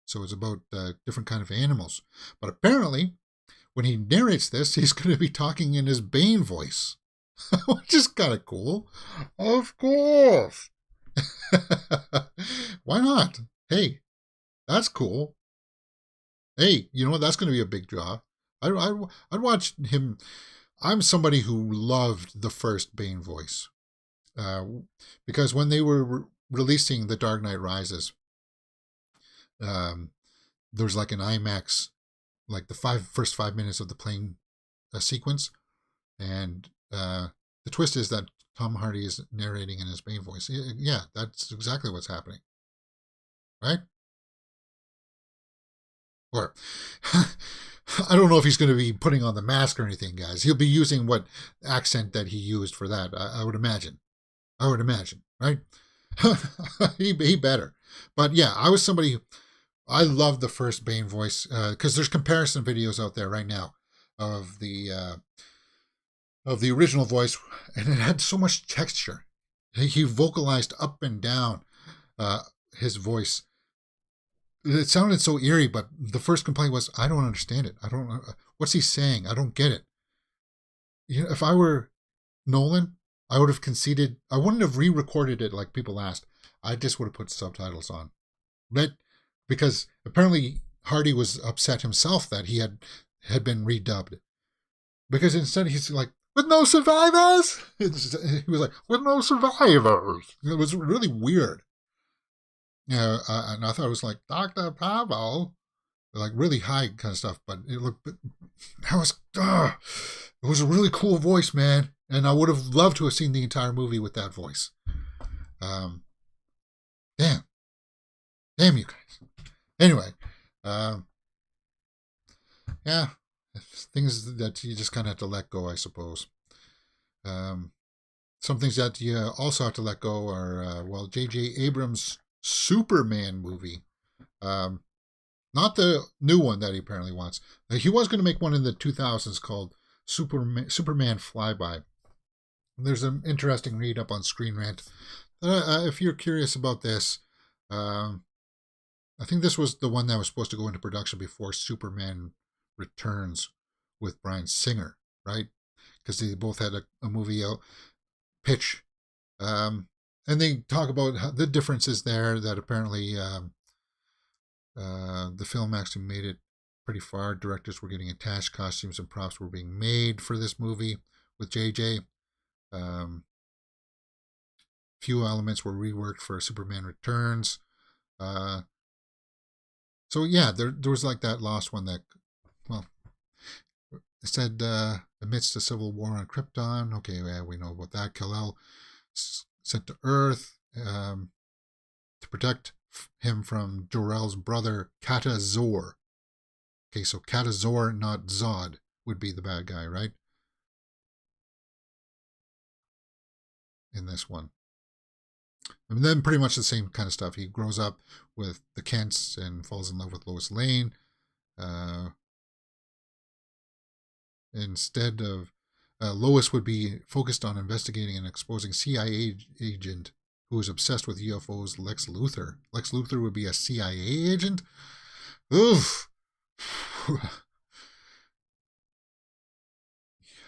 So it's about different kind of animals. But apparently, when he narrates this, he's going to be talking in his Bane voice, which is kind of cool. Of course. Why not? Hey, that's cool. Hey, you know what? That's going to be a big draw. I'd watch him. I'm somebody who loved the first Bane voice. Because when they were releasing The Dark Knight Rises, there's like an IMAX, like the first 5 minutes of the plane sequence. And the twist is that Tom Hardy is narrating in his Bane voice. Yeah, that's exactly what's happening. Right? Or, I don't know if he's going to be putting on the mask or anything, guys. He'll be using what accent that he used for that, I would imagine. Right? he better. But yeah, I was somebody, I loved the first Bane voice, because there's comparison videos out there right now of the original voice, and it had so much texture. He vocalized up and down his voice. It sounded so eerie, but the first complaint was, I don't understand it. I don't know. What's he saying? I don't get it. You know, if I were Nolan, I would have conceded. I wouldn't have re-recorded it like people asked. I just would have put subtitles on. Because apparently Hardy was upset himself that he had been redubbed. Because instead he's like, with no survivors? He was like, with no survivors. It was really weird. Yeah, and I thought it was like Dr. Pavel, like really high kind of stuff. But it was a really cool voice, man. And I would have loved to have seen the entire movie with that voice. Damn you guys. Anyway, yeah, things that you just kind of have to let go, I suppose. Some things that you also have to let go are, J.J. Abrams' Superman movie. Not the new one that he apparently wants. He was going to make one in the 2000s called Superman Flyby. There's an interesting read up on Screen Rant. If you're curious about this, I think this was the one that was supposed to go into production before Superman Returns with Bryan Singer, right? Because they both had a movie pitch. And they talk about the differences there, that apparently the film actually made it pretty far. Directors were getting attached. Costumes and props were being made for this movie with JJ. Few elements were reworked for Superman Returns. So yeah, there was like that last one that, well, it said amidst the civil war on Krypton. Okay, yeah, we know about that. Kal-El sent to Earth to protect him from Jor-El's brother Kata-Zor. Okay, so Kata-Zor, not Zod, would be the bad guy, right? In this one. And then pretty much the same kind of stuff. He grows up with the Kents and falls in love with Lois Lane. Instead of Lois would be focused on investigating and exposing CIA agent who is obsessed with UFOs, Lex Luthor. Lex Luthor would be a CIA agent? Oof.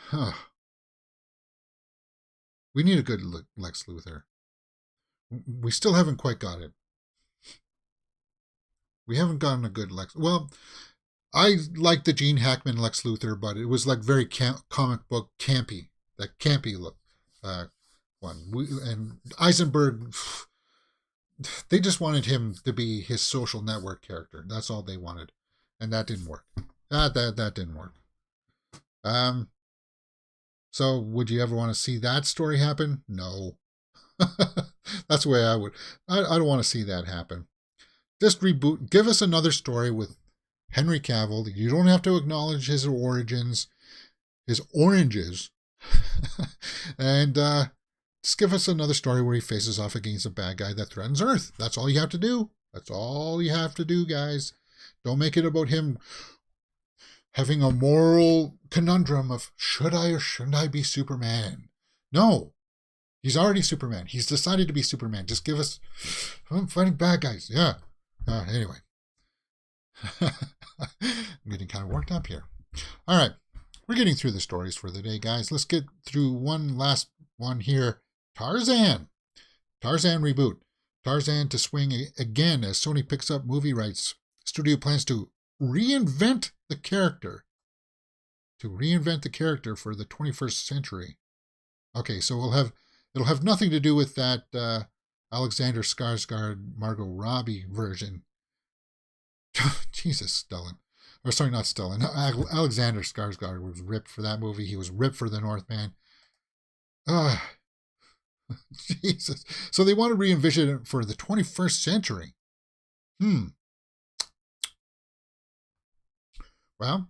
Huh. We need a good Lex Luthor. We still haven't quite got it. We haven't gotten a good Lex. Well, I like the Gene Hackman Lex Luthor, but it was like very comic book campy. That campy look one. And Eisenberg, they just wanted him to be his social network character. That's all they wanted, and that didn't work. That didn't work. So would you ever want to see that story happen? No. That's the way I would. I don't want to see that happen. Just reboot. Give us another story with Henry Cavill. You don't have to acknowledge his origins, his oranges, and just give us another story where he faces off against a bad guy that threatens Earth. That's all you have to do. That's all you have to do, guys. Don't make it about him having a moral conundrum of should I or shouldn't I be Superman? No. He's already Superman. He's decided to be Superman. Just give us I'm fighting bad guys. Yeah. Anyway. I'm getting kind of worked up here. All right. We're getting through the stories for the day, guys. Let's get through one last one here. Tarzan Reboot. Tarzan to swing again as Sony picks up movie rights. Studio plans to reinvent the character. For the 21st century. Okay, so it'll have nothing to do with that Alexander Skarsgård, Margot Robbie version. Jesus, Stellan. Or sorry, not Stellan. Alexander Skarsgård was ripped for that movie. He was ripped for the Northman. Jesus. So they want to re-envision it for the 21st century. Well,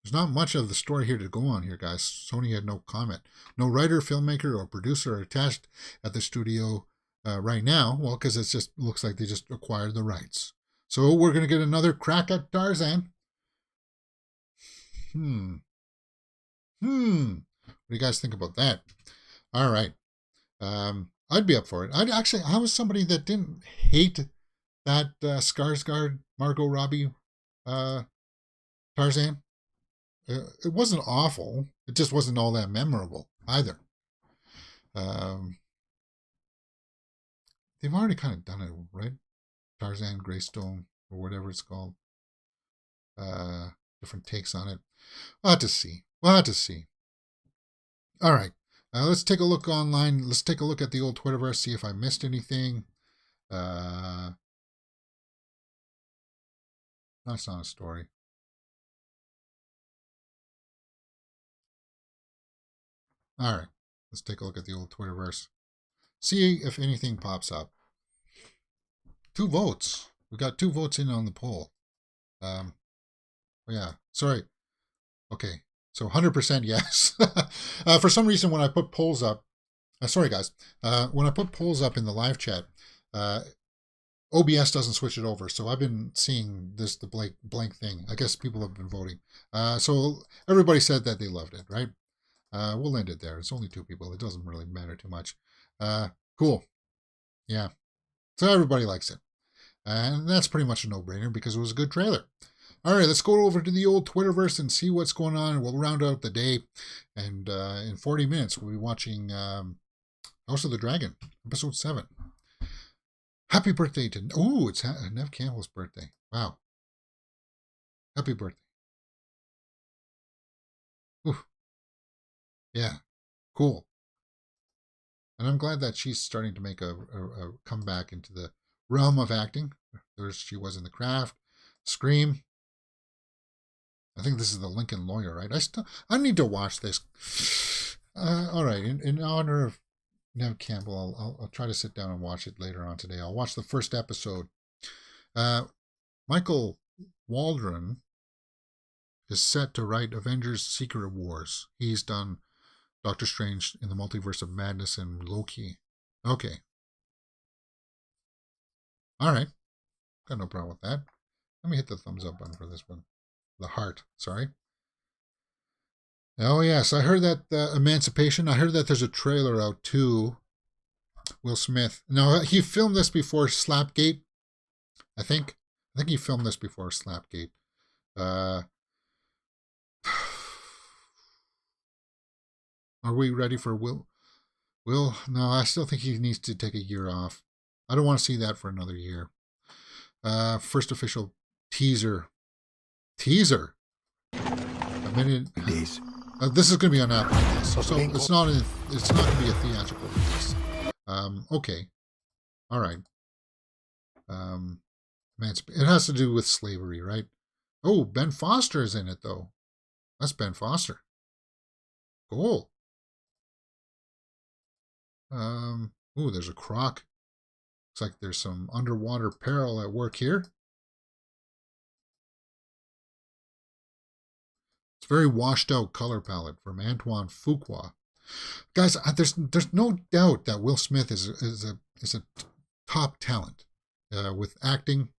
there's not much of the story here to go on here, guys. Sony had no comment. No writer, filmmaker, or producer are attached at the studio right now. Well, because it just looks like they just acquired the rights. So we're going to get another crack at Tarzan. What do you guys think about that? All right. I'd be up for it. I was somebody that didn't hate that Skarsgård, Margot Robbie Tarzan. It wasn't awful. It just wasn't all that memorable either. They've already kind of done it, right? Tarzan Greystone or whatever it's called. Different takes on it. We'll have to see. All right. Let's take a look online. Let's take a look at the old Twitterverse, see if I missed anything. That's not a story. All right. Let's take a look at the old Twitterverse. See if anything pops up. 2 votes. We got 2 votes in on the poll. Yeah. Sorry. Okay. So 100% yes. For some reason, when I put polls up, sorry guys, when I put polls up in the live chat, OBS doesn't switch it over. So I've been seeing the blank thing. I guess people have been voting. So everybody said that they loved it, right? We'll end it there. It's only 2 people. It doesn't really matter too much. Cool. Yeah. So everybody likes it. And that's pretty much a no-brainer because it was a good trailer. All right, let's go over to the old Twitterverse and see what's going on. We'll round out the day. And in 40 minutes, we'll be watching House of the Dragon, Episode 7. Happy birthday to... Oh, it's Nev Campbell's birthday. Wow. Happy birthday. Ooh. Yeah, cool. And I'm glad that she's starting to make a comeback into the realm of acting. There she was in The Craft, Scream. I think this is the Lincoln Lawyer, right? I need to watch this. All right, in honor of Nev Campbell, I'll try to sit down and watch it later on today. I'll watch the first episode. Michael Waldron is set to write Avengers Secret Wars. He's done Doctor Strange in the Multiverse of Madness and Loki. Okay. All right. Got no problem with that. Let me hit the thumbs up button for this one. The heart, sorry. Oh, yes. I heard that Emancipation. I heard that there's a trailer out too. Will Smith. No, he filmed this before Slapgate, I think. I think he filmed this before Slapgate. Are we ready for Will? Will? No, I still think he needs to take a year off. I don't want to see that for another year. First official teaser. Teaser. A minute. Days. This is going to be on Apple Plus, so it's not going to be a theatrical release. Okay. All right. It has to do with slavery, right? Oh, Ben Foster is in it, though. That's Ben Foster. Cool. Ooh, there's a croc. Looks like there's some underwater peril at work here. It's a very washed out color palette from Antoine Fuqua. Guys, there's no doubt that Will Smith is a top talent with acting,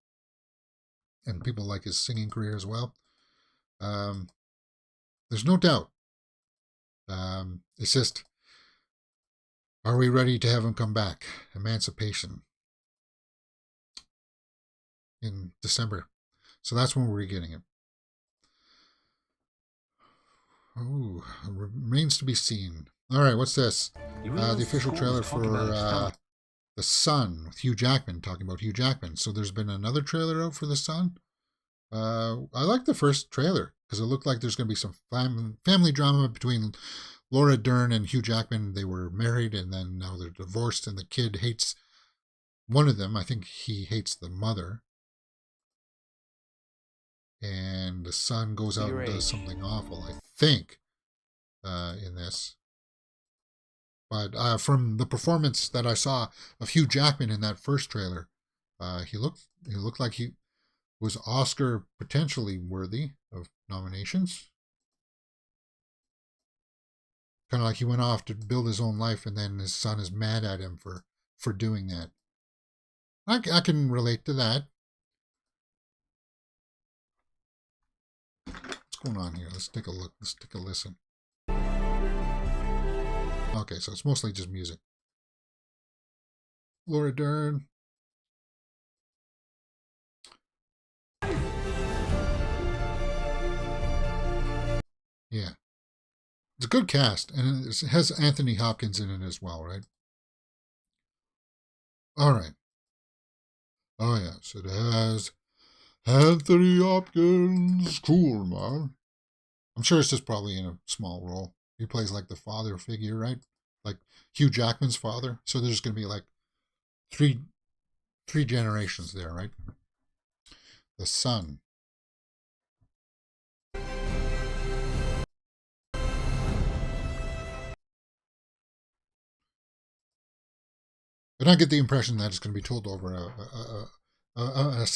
and people like his singing career as well. There's no doubt. It's just, are we ready to have him come back? Emancipation in December. So that's when we're getting it. Oh, remains to be seen. All right, what's this? The official trailer for The Sun with Hugh Jackman, talking about Hugh Jackman. So there's been another trailer out for The Sun. I like the first trailer because it looked like there's going to be some family drama between Laura Dern and Hugh Jackman. They were married and then now they're divorced, and the kid hates one of them. I think he hates the mother. And the son goes out and does something awful, I think, in this. But from the performance that I saw of Hugh Jackman in that first trailer, he looked like he was Oscar potentially worthy of nominations. Kind of like he went off to build his own life, and then his son is mad at him for doing that. I can relate to that. What's going on here? Let's take a look. Let's take a listen. Okay, so it's mostly just music. Laura Dern. Yeah. It's a good cast, and it has Anthony Hopkins in it as well, right? All right. Oh, yes, it has Anthony Hopkins. Cool, man. I'm sure it's just probably in a small role. He plays like the father figure, right? Like Hugh Jackman's father. So there's going to be like three generations there, right? The Sun. And I get the impression that it's going to be told over a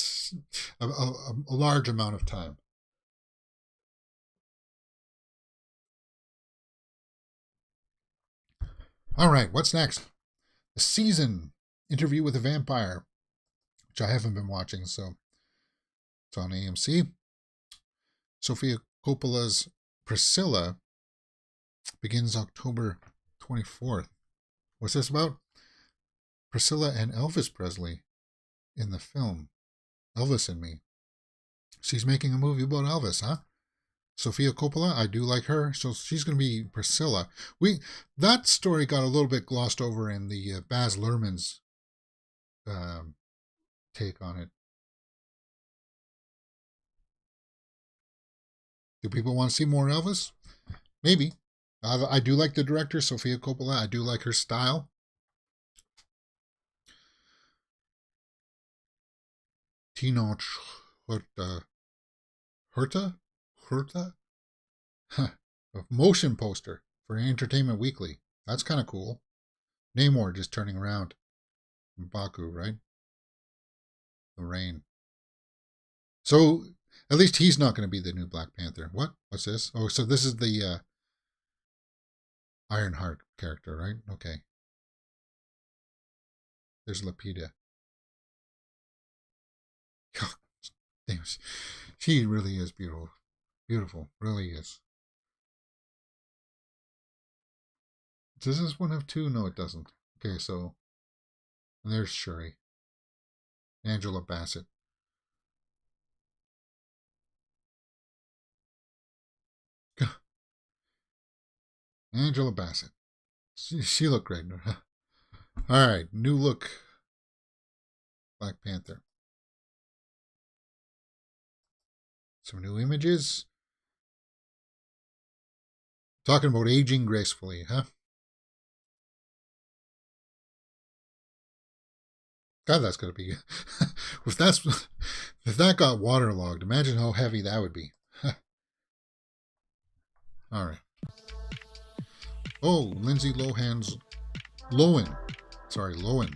large amount of time. All right, what's next? The Season, Interview with a Vampire, which I haven't been watching, so it's on AMC. Sofia Coppola's Priscilla begins October 24th. What's this about? Priscilla and Elvis Presley in the film Elvis and Me. She's making a movie about Elvis, huh? Sofia Coppola, I do like her, so she's going to be Priscilla. That story got a little bit glossed over in the Baz Luhrmann's take on it. Do people want to see more Elvis? Maybe. I do like the director, Sofia Coppola. I do like her style. Tenoch Huerta? A motion poster for Entertainment Weekly. That's kind of cool. Namor just turning around. M'Baku, right? The Rain. So, at least he's not going to be the new Black Panther. What? What's this? Oh, so this is the Ironheart character, right? Okay. There's Lapita. Damn, she really is beautiful. Beautiful, really is. Does this one have two? No, it doesn't. Okay, so and there's Shuri. Angela Bassett. Angela Bassett. She looked great. All right, new look. Black Panther. Some new images. Talking about aging gracefully, huh? God, that's gonna be. if that got waterlogged, imagine how heavy that would be. All right. Oh, Lindsay Lohan. Sorry, Lohan.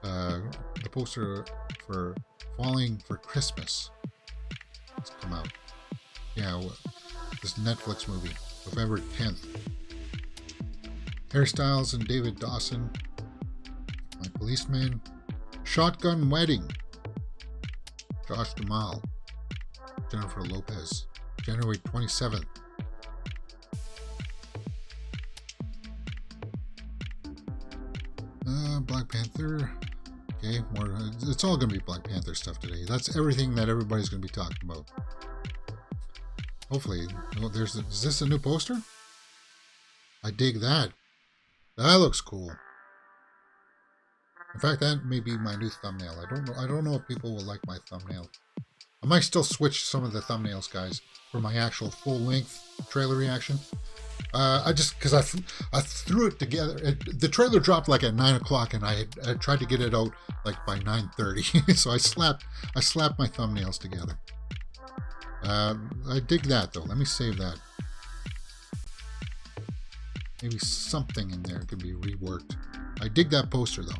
The poster for Falling for Christmas has come out. Yeah, this Netflix movie, November 10th. Hairstyles and David Dawson. My Policeman. Shotgun Wedding. Josh Duhamel. Jennifer Lopez. January 27th. Black Panther. Okay, more. It's all going to be Black Panther stuff today. That's everything that everybody's going to be talking about. Hopefully. Is this a new poster? I dig that. That looks cool. In fact, that may be my new thumbnail. I don't know if people will like my thumbnail. I might still switch some of the thumbnails, guys, for my actual full-length trailer reaction. Because I threw it together. The trailer dropped like at 9 o'clock, and I tried to get it out like by 9:30. So I slapped my thumbnails together. I dig that though. Let me save that. Maybe something in there could be reworked. I dig that poster though.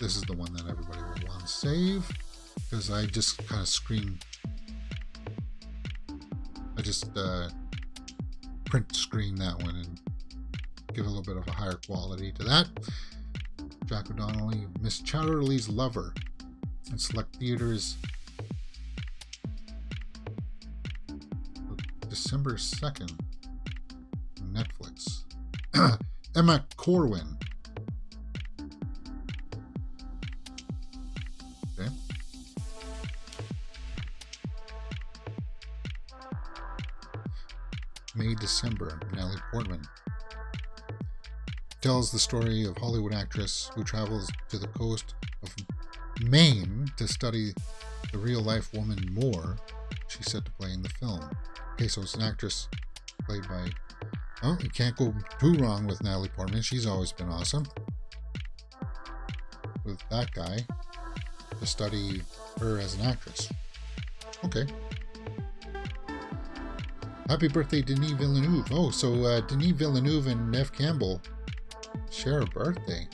This is the one that everybody will want to save, because I just kind of print screen that one and give a little bit of a higher quality to that. Jack O'Donnell, Miss Chatterley's Lover, in select theaters December 2nd. Netflix. Emma Corwin. Okay. May, December. Natalie Portman. Tells the story of Hollywood actress who travels to the coast of Maine to study the real-life woman Moore she's set to play in the film. Okay, so it's an actress played by... Oh, you can't go too wrong with Natalie Portman. She's always been awesome. With that guy to study her as an actress. Okay. Happy birthday, Denis Villeneuve. Oh, so Denis Villeneuve and Neve Campbell share a birthday.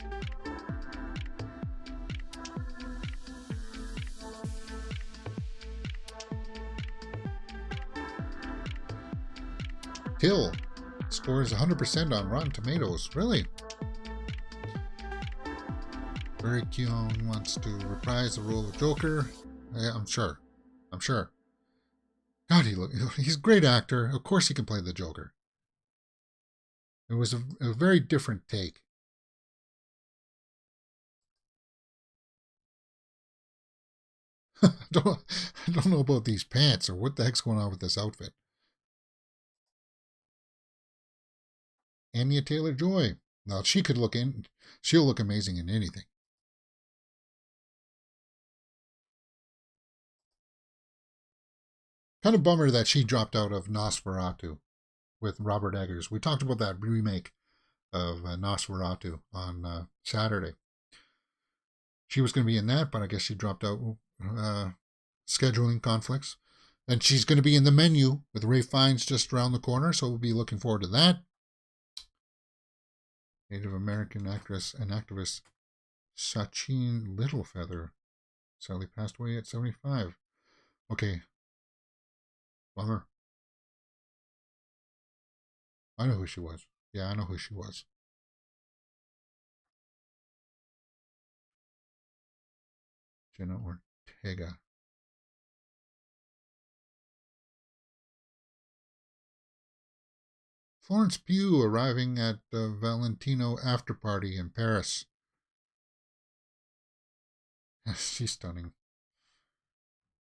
Till scores 100% on Rotten Tomatoes. Really? Barry Keoghan wants to reprise the role of Joker. Yeah, I'm sure. God, he's a great actor. Of course he can play the Joker. It was a very different take. I don't know about these pants or what the heck's going on with this outfit. Anya Taylor-Joy. Now she'll look amazing in anything. Kind of bummer that she dropped out of Nosferatu with Robert Eggers. We talked about that remake of Nosferatu on Saturday. She was going to be in that, but I guess she dropped out. Scheduling conflicts. And she's going to be in The Menu with Ralph Fiennes just around the corner, so we'll be looking forward to that. Native American actress and activist Sachin Littlefeather sadly passed away at 75. Okay. Bummer. I know who she was. Yeah, I know who she was. Jenna Ortega. Florence Pugh arriving at the Valentino after party in Paris. She's stunning.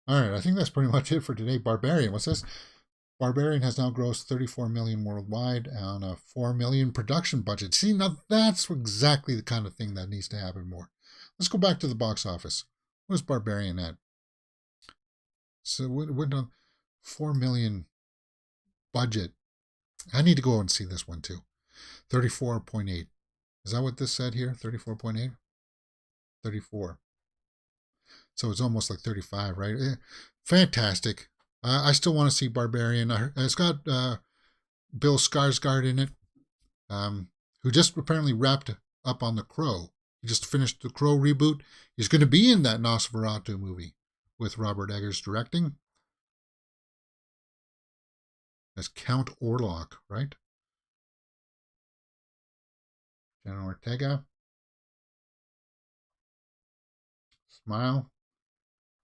All right, I think that's pretty much it for today. Barbarian, what's this? Barbarian has now grossed 34 million worldwide on a 4 million production budget. See, now that's exactly the kind of thing that needs to happen more. Let's go back to the box office. Where's Barbarian at? So what 4 million budget. I need to go and see this one too. 34.8. Is that what this said here? 34.8? 34. So it's almost like 35, right? Fantastic. I still want to see Barbarian. It's got Bill Skarsgård in it, who just apparently wrapped up on The Crow. He just finished The Crow reboot. He's going to be in that Nosferatu movie with Robert Eggers directing. As Count Orlok, right? Jenna Ortega. Smile.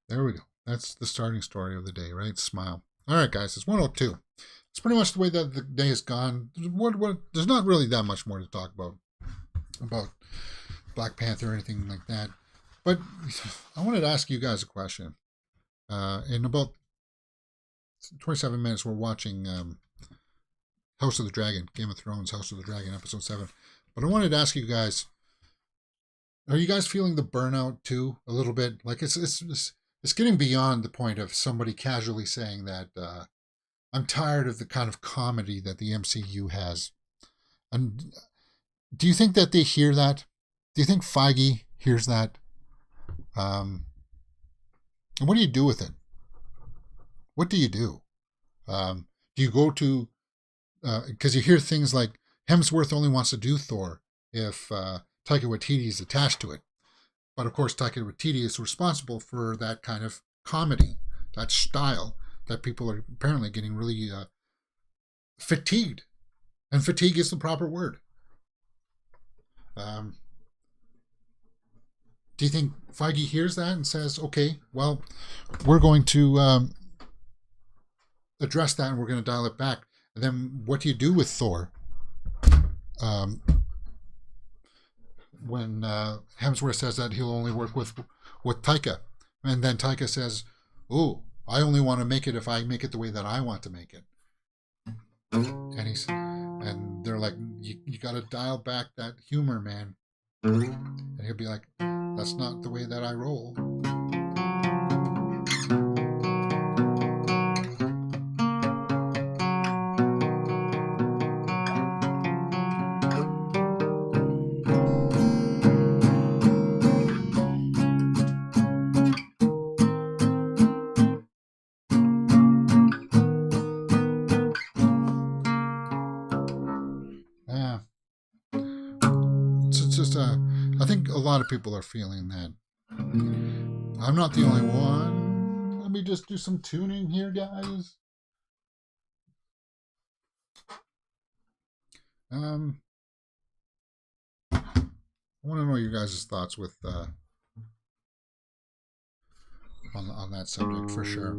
There we go. That's the starting story of the day, right? Smile. All right, guys, it's 1:02. It's pretty much the way that the day is gone. There's not really that much more to talk about Black Panther or anything like that. But I wanted to ask you guys a question. In about 27 minutes, we're watching House of the Dragon, Game of Thrones, House of the Dragon, episode 7. But I wanted to ask you guys, are you guys feeling the burnout too, a little bit? Like it's getting beyond the point of somebody casually saying that I'm tired of the kind of comedy that the MCU has. And do you think that they hear that? Do you think Feige hears that? And what do you do with it? What do you do? Do you go to, because you hear things like Hemsworth only wants to do Thor if Taika Waititi is attached to it. But of course, Taika Waititi is responsible for that kind of comedy, that style that people are apparently getting really fatigued. And fatigue is the proper word. Do you think Feige hears that and says, okay, well, we're going to address that and we're going to dial it back? And then what do you do with Thor? When Hemsworth says that he'll only work with Taika. And then Taika says, oh, I only want to make it if I make it the way that I want to make it. And they're like, you got to dial back that humor, man. And he'll be like, that's not the way that I roll. Yeah. It's just, I think a lot of people are feeling that. I'm not the only one. Let me just do some tuning here, guys. I want to know your guys' thoughts with on that subject for sure.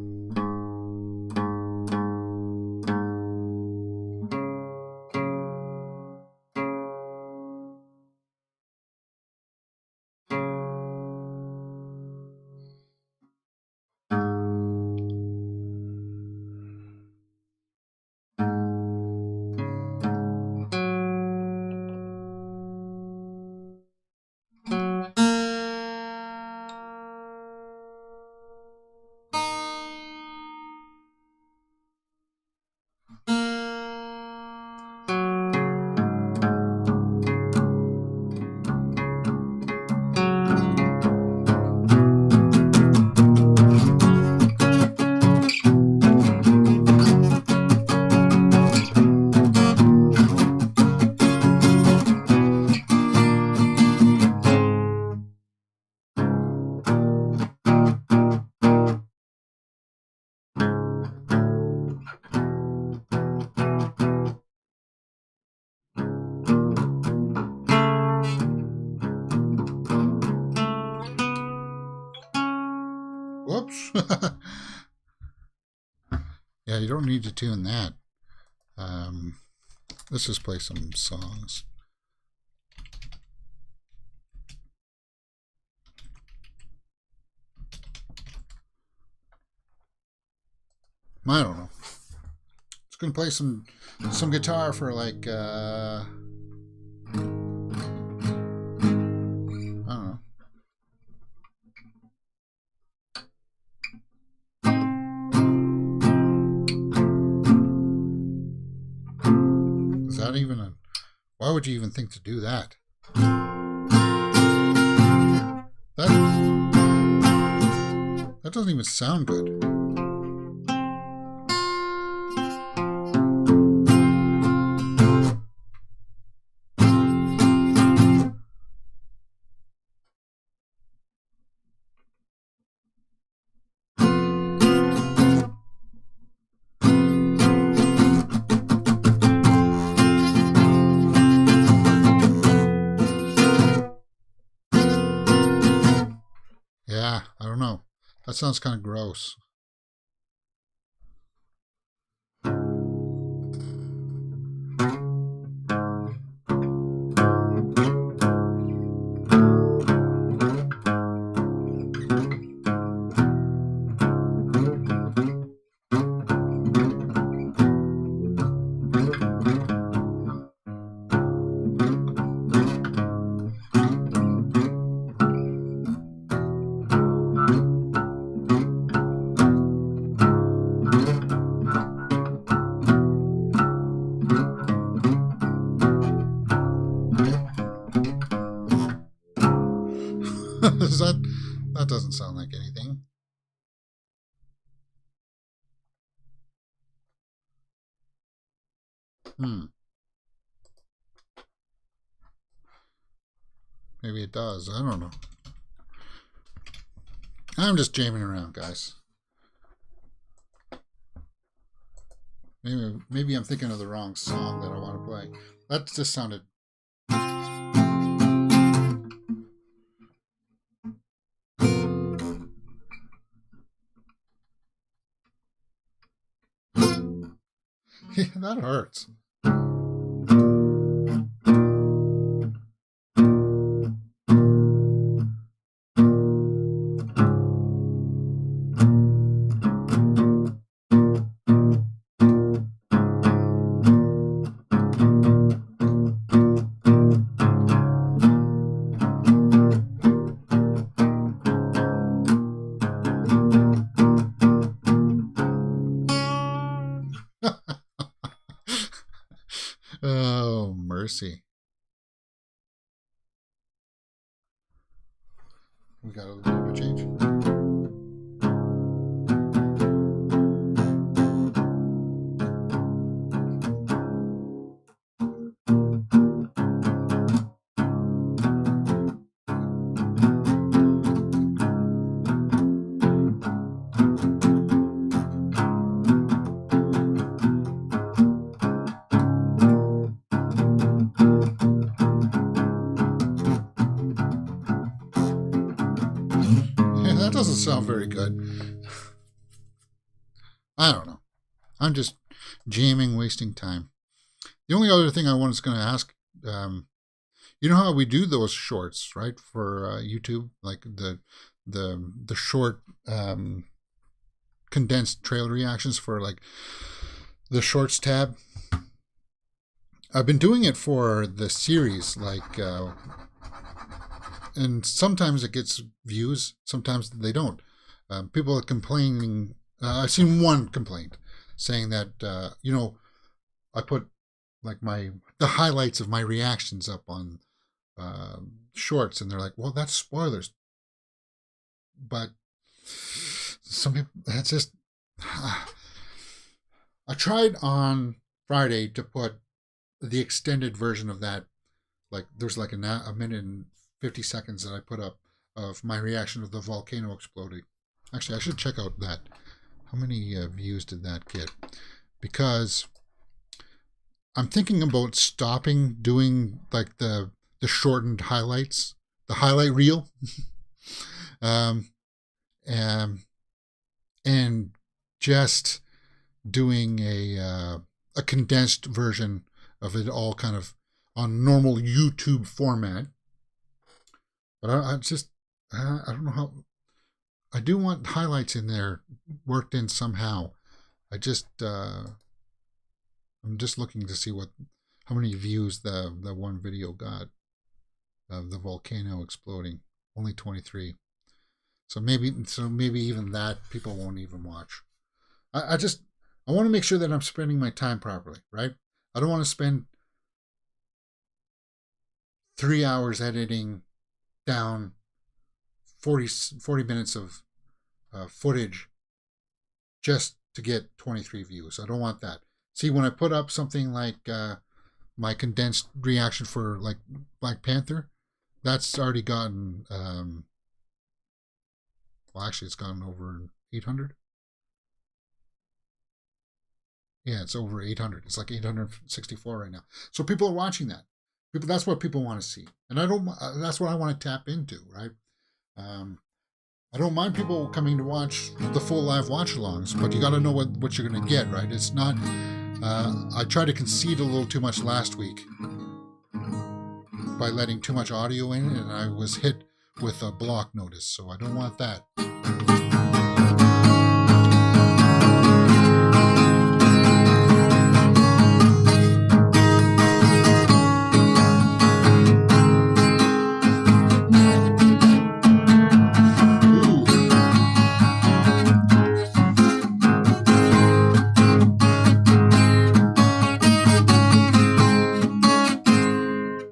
Whoops. Yeah, you don't need to tune that. Let's just play some songs. I don't know. Just gonna play some guitar for like I don't know. Is that even a? Why would you even think to do that? That doesn't even sound good. Yeah, I don't know. That sounds kind of gross. That doesn't sound like anything. Maybe it does. I don't know. I'm just jamming around, guys. Maybe I'm thinking of the wrong song that I want to play. That just sounded. Yeah, that hurts. Oh, mercy. We got a little bit of a change. Yeah, that doesn't sound very good. I don't know. I'm just jamming, wasting time. The only other thing I was going to ask, you know how we do those shorts, right, for YouTube, like the short condensed trailer reactions for like the shorts tab. I've been doing it for the series, like, and sometimes it gets views, sometimes they don't. People are complaining. I've seen one complaint saying that I put like the highlights of my reactions up on shorts, and they're like, "Well, that's spoilers." But some people, that's just. I tried on Friday to put the extended version of that. Like, there's like a minute and 50 seconds that I put up of my reaction of the volcano exploding. Actually, I should check out that. How many views did that get? Because I'm thinking about stopping doing like the shortened highlights, the highlight reel, and just doing a condensed version of it all, kind of on normal YouTube format. But I don't know how. I do want highlights in there worked in somehow. I'm just looking to see how many views the one video got of the volcano exploding. Only 23. So maybe even that people won't even watch. I want to make sure that I'm spending my time properly, right? I don't want to spend 3 hours editing down 40 minutes of footage just to get 23 views. I don't want that. See, when I put up something like my condensed reaction for like Black Panther, that's already gotten, well, actually, it's gotten over 800. Yeah, it's over 800. It's like 864 right now. So people are watching that. That's what people want to see, and that's what I want to tap into, right? I don't mind people coming to watch the full live watch-alongs, but you got to know what you're going to get, right? It's not. I tried to concede a little too much last week by letting too much audio in, and I was hit with a block notice, so I don't want that.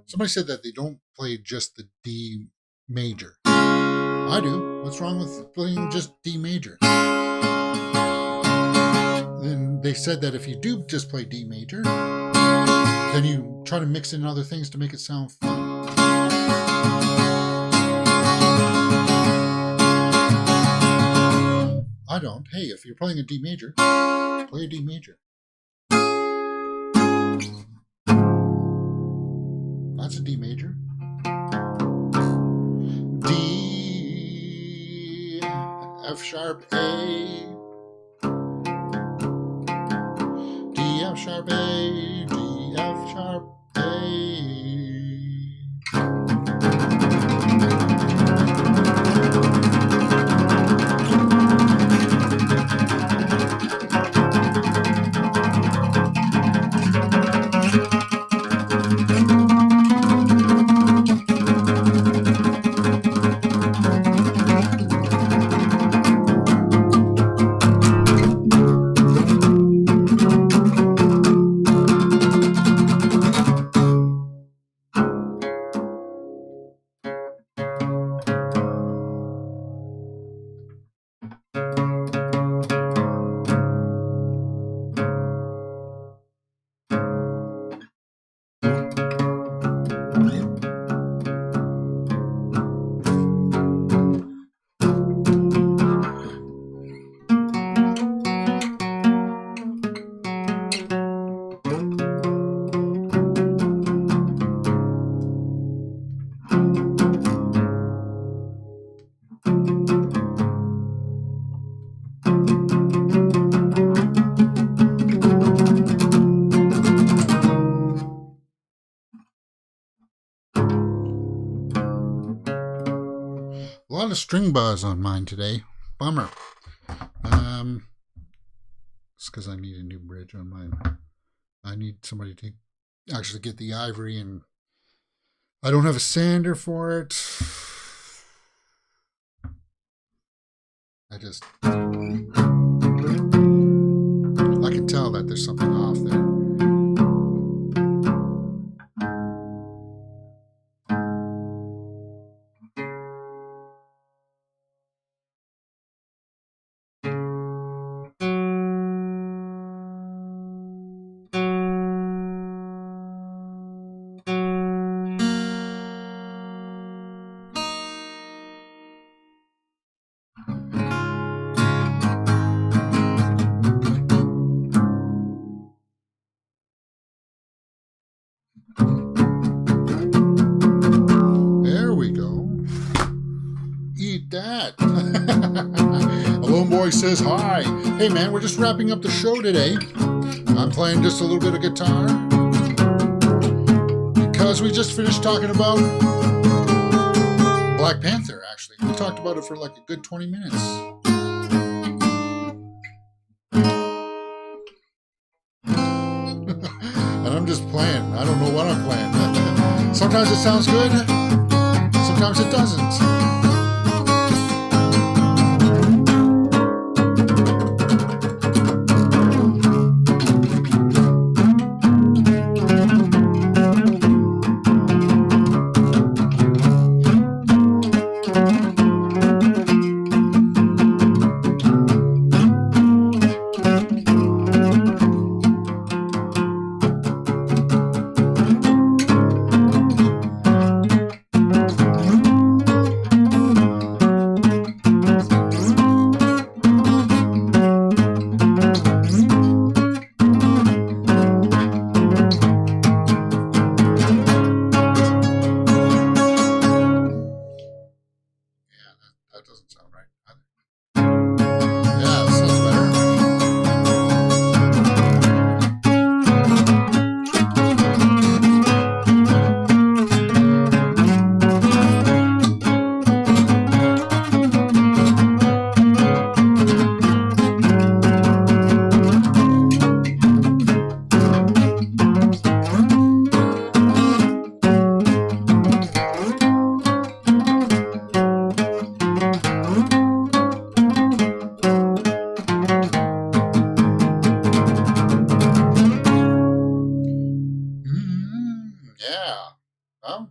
Somebody said that they don't play just the D major. I do. What's wrong with playing just D major? Then they said that if you do just play D major, then you try to mix in other things to make it sound fun. I don't. Hey, if you're playing a D major, play a D major. That's a D major. D, F sharp, A. D, F sharp, A. D, F sharp, A. A lot of string buzz on mine today. Bummer. It's because I need a new bridge on mine. I need somebody to actually get the ivory, and I don't have a sander for it. I can tell that there's something off there. There we go. Eat that. Alone Boy says hi. Hey man, we're just wrapping up the show today. I'm playing just a little bit of guitar because we just finished talking about Black Panther, actually. We talked about it for like a good 20 minutes. I don't know what I'm playing. Sometimes it sounds good, sometimes it doesn't. That doesn't sound right either. Yeah, it sounds better. Yeah. Well,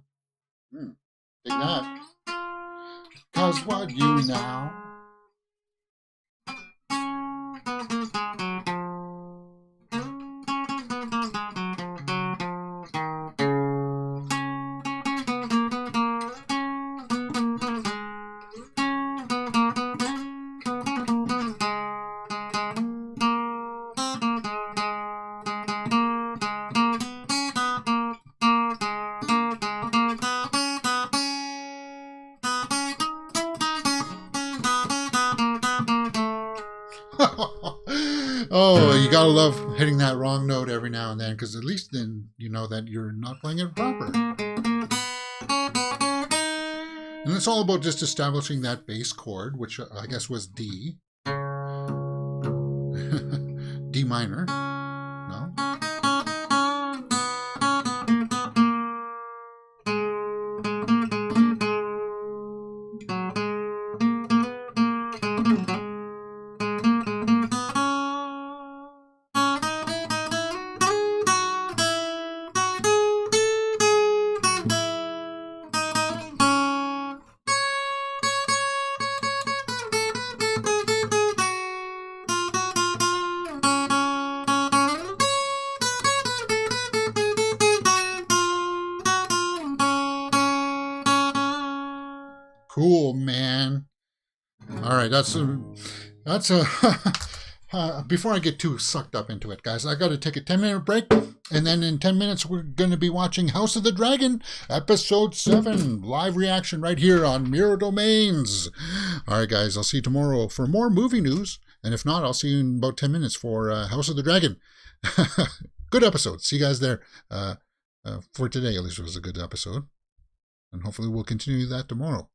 take that. 'Cause what you now? Oh, you gotta love hitting that wrong note every now and then, because at least then you know that you're not playing it proper. And it's all about just establishing that bass chord, which I guess was D. D minor. No? Cool, man. All right, that's a before I get too sucked up into it, guys, I got to take a 10-minute break, and then in 10 minutes we're going to be watching House of the Dragon, Episode 7, live reaction right here on Mirror Domains. All right, guys, I'll see you tomorrow for more movie news, and if not, I'll see you in about 10 minutes for House of the Dragon. Good episode. See you guys there. For today, at least it was a good episode, and hopefully we'll continue that tomorrow.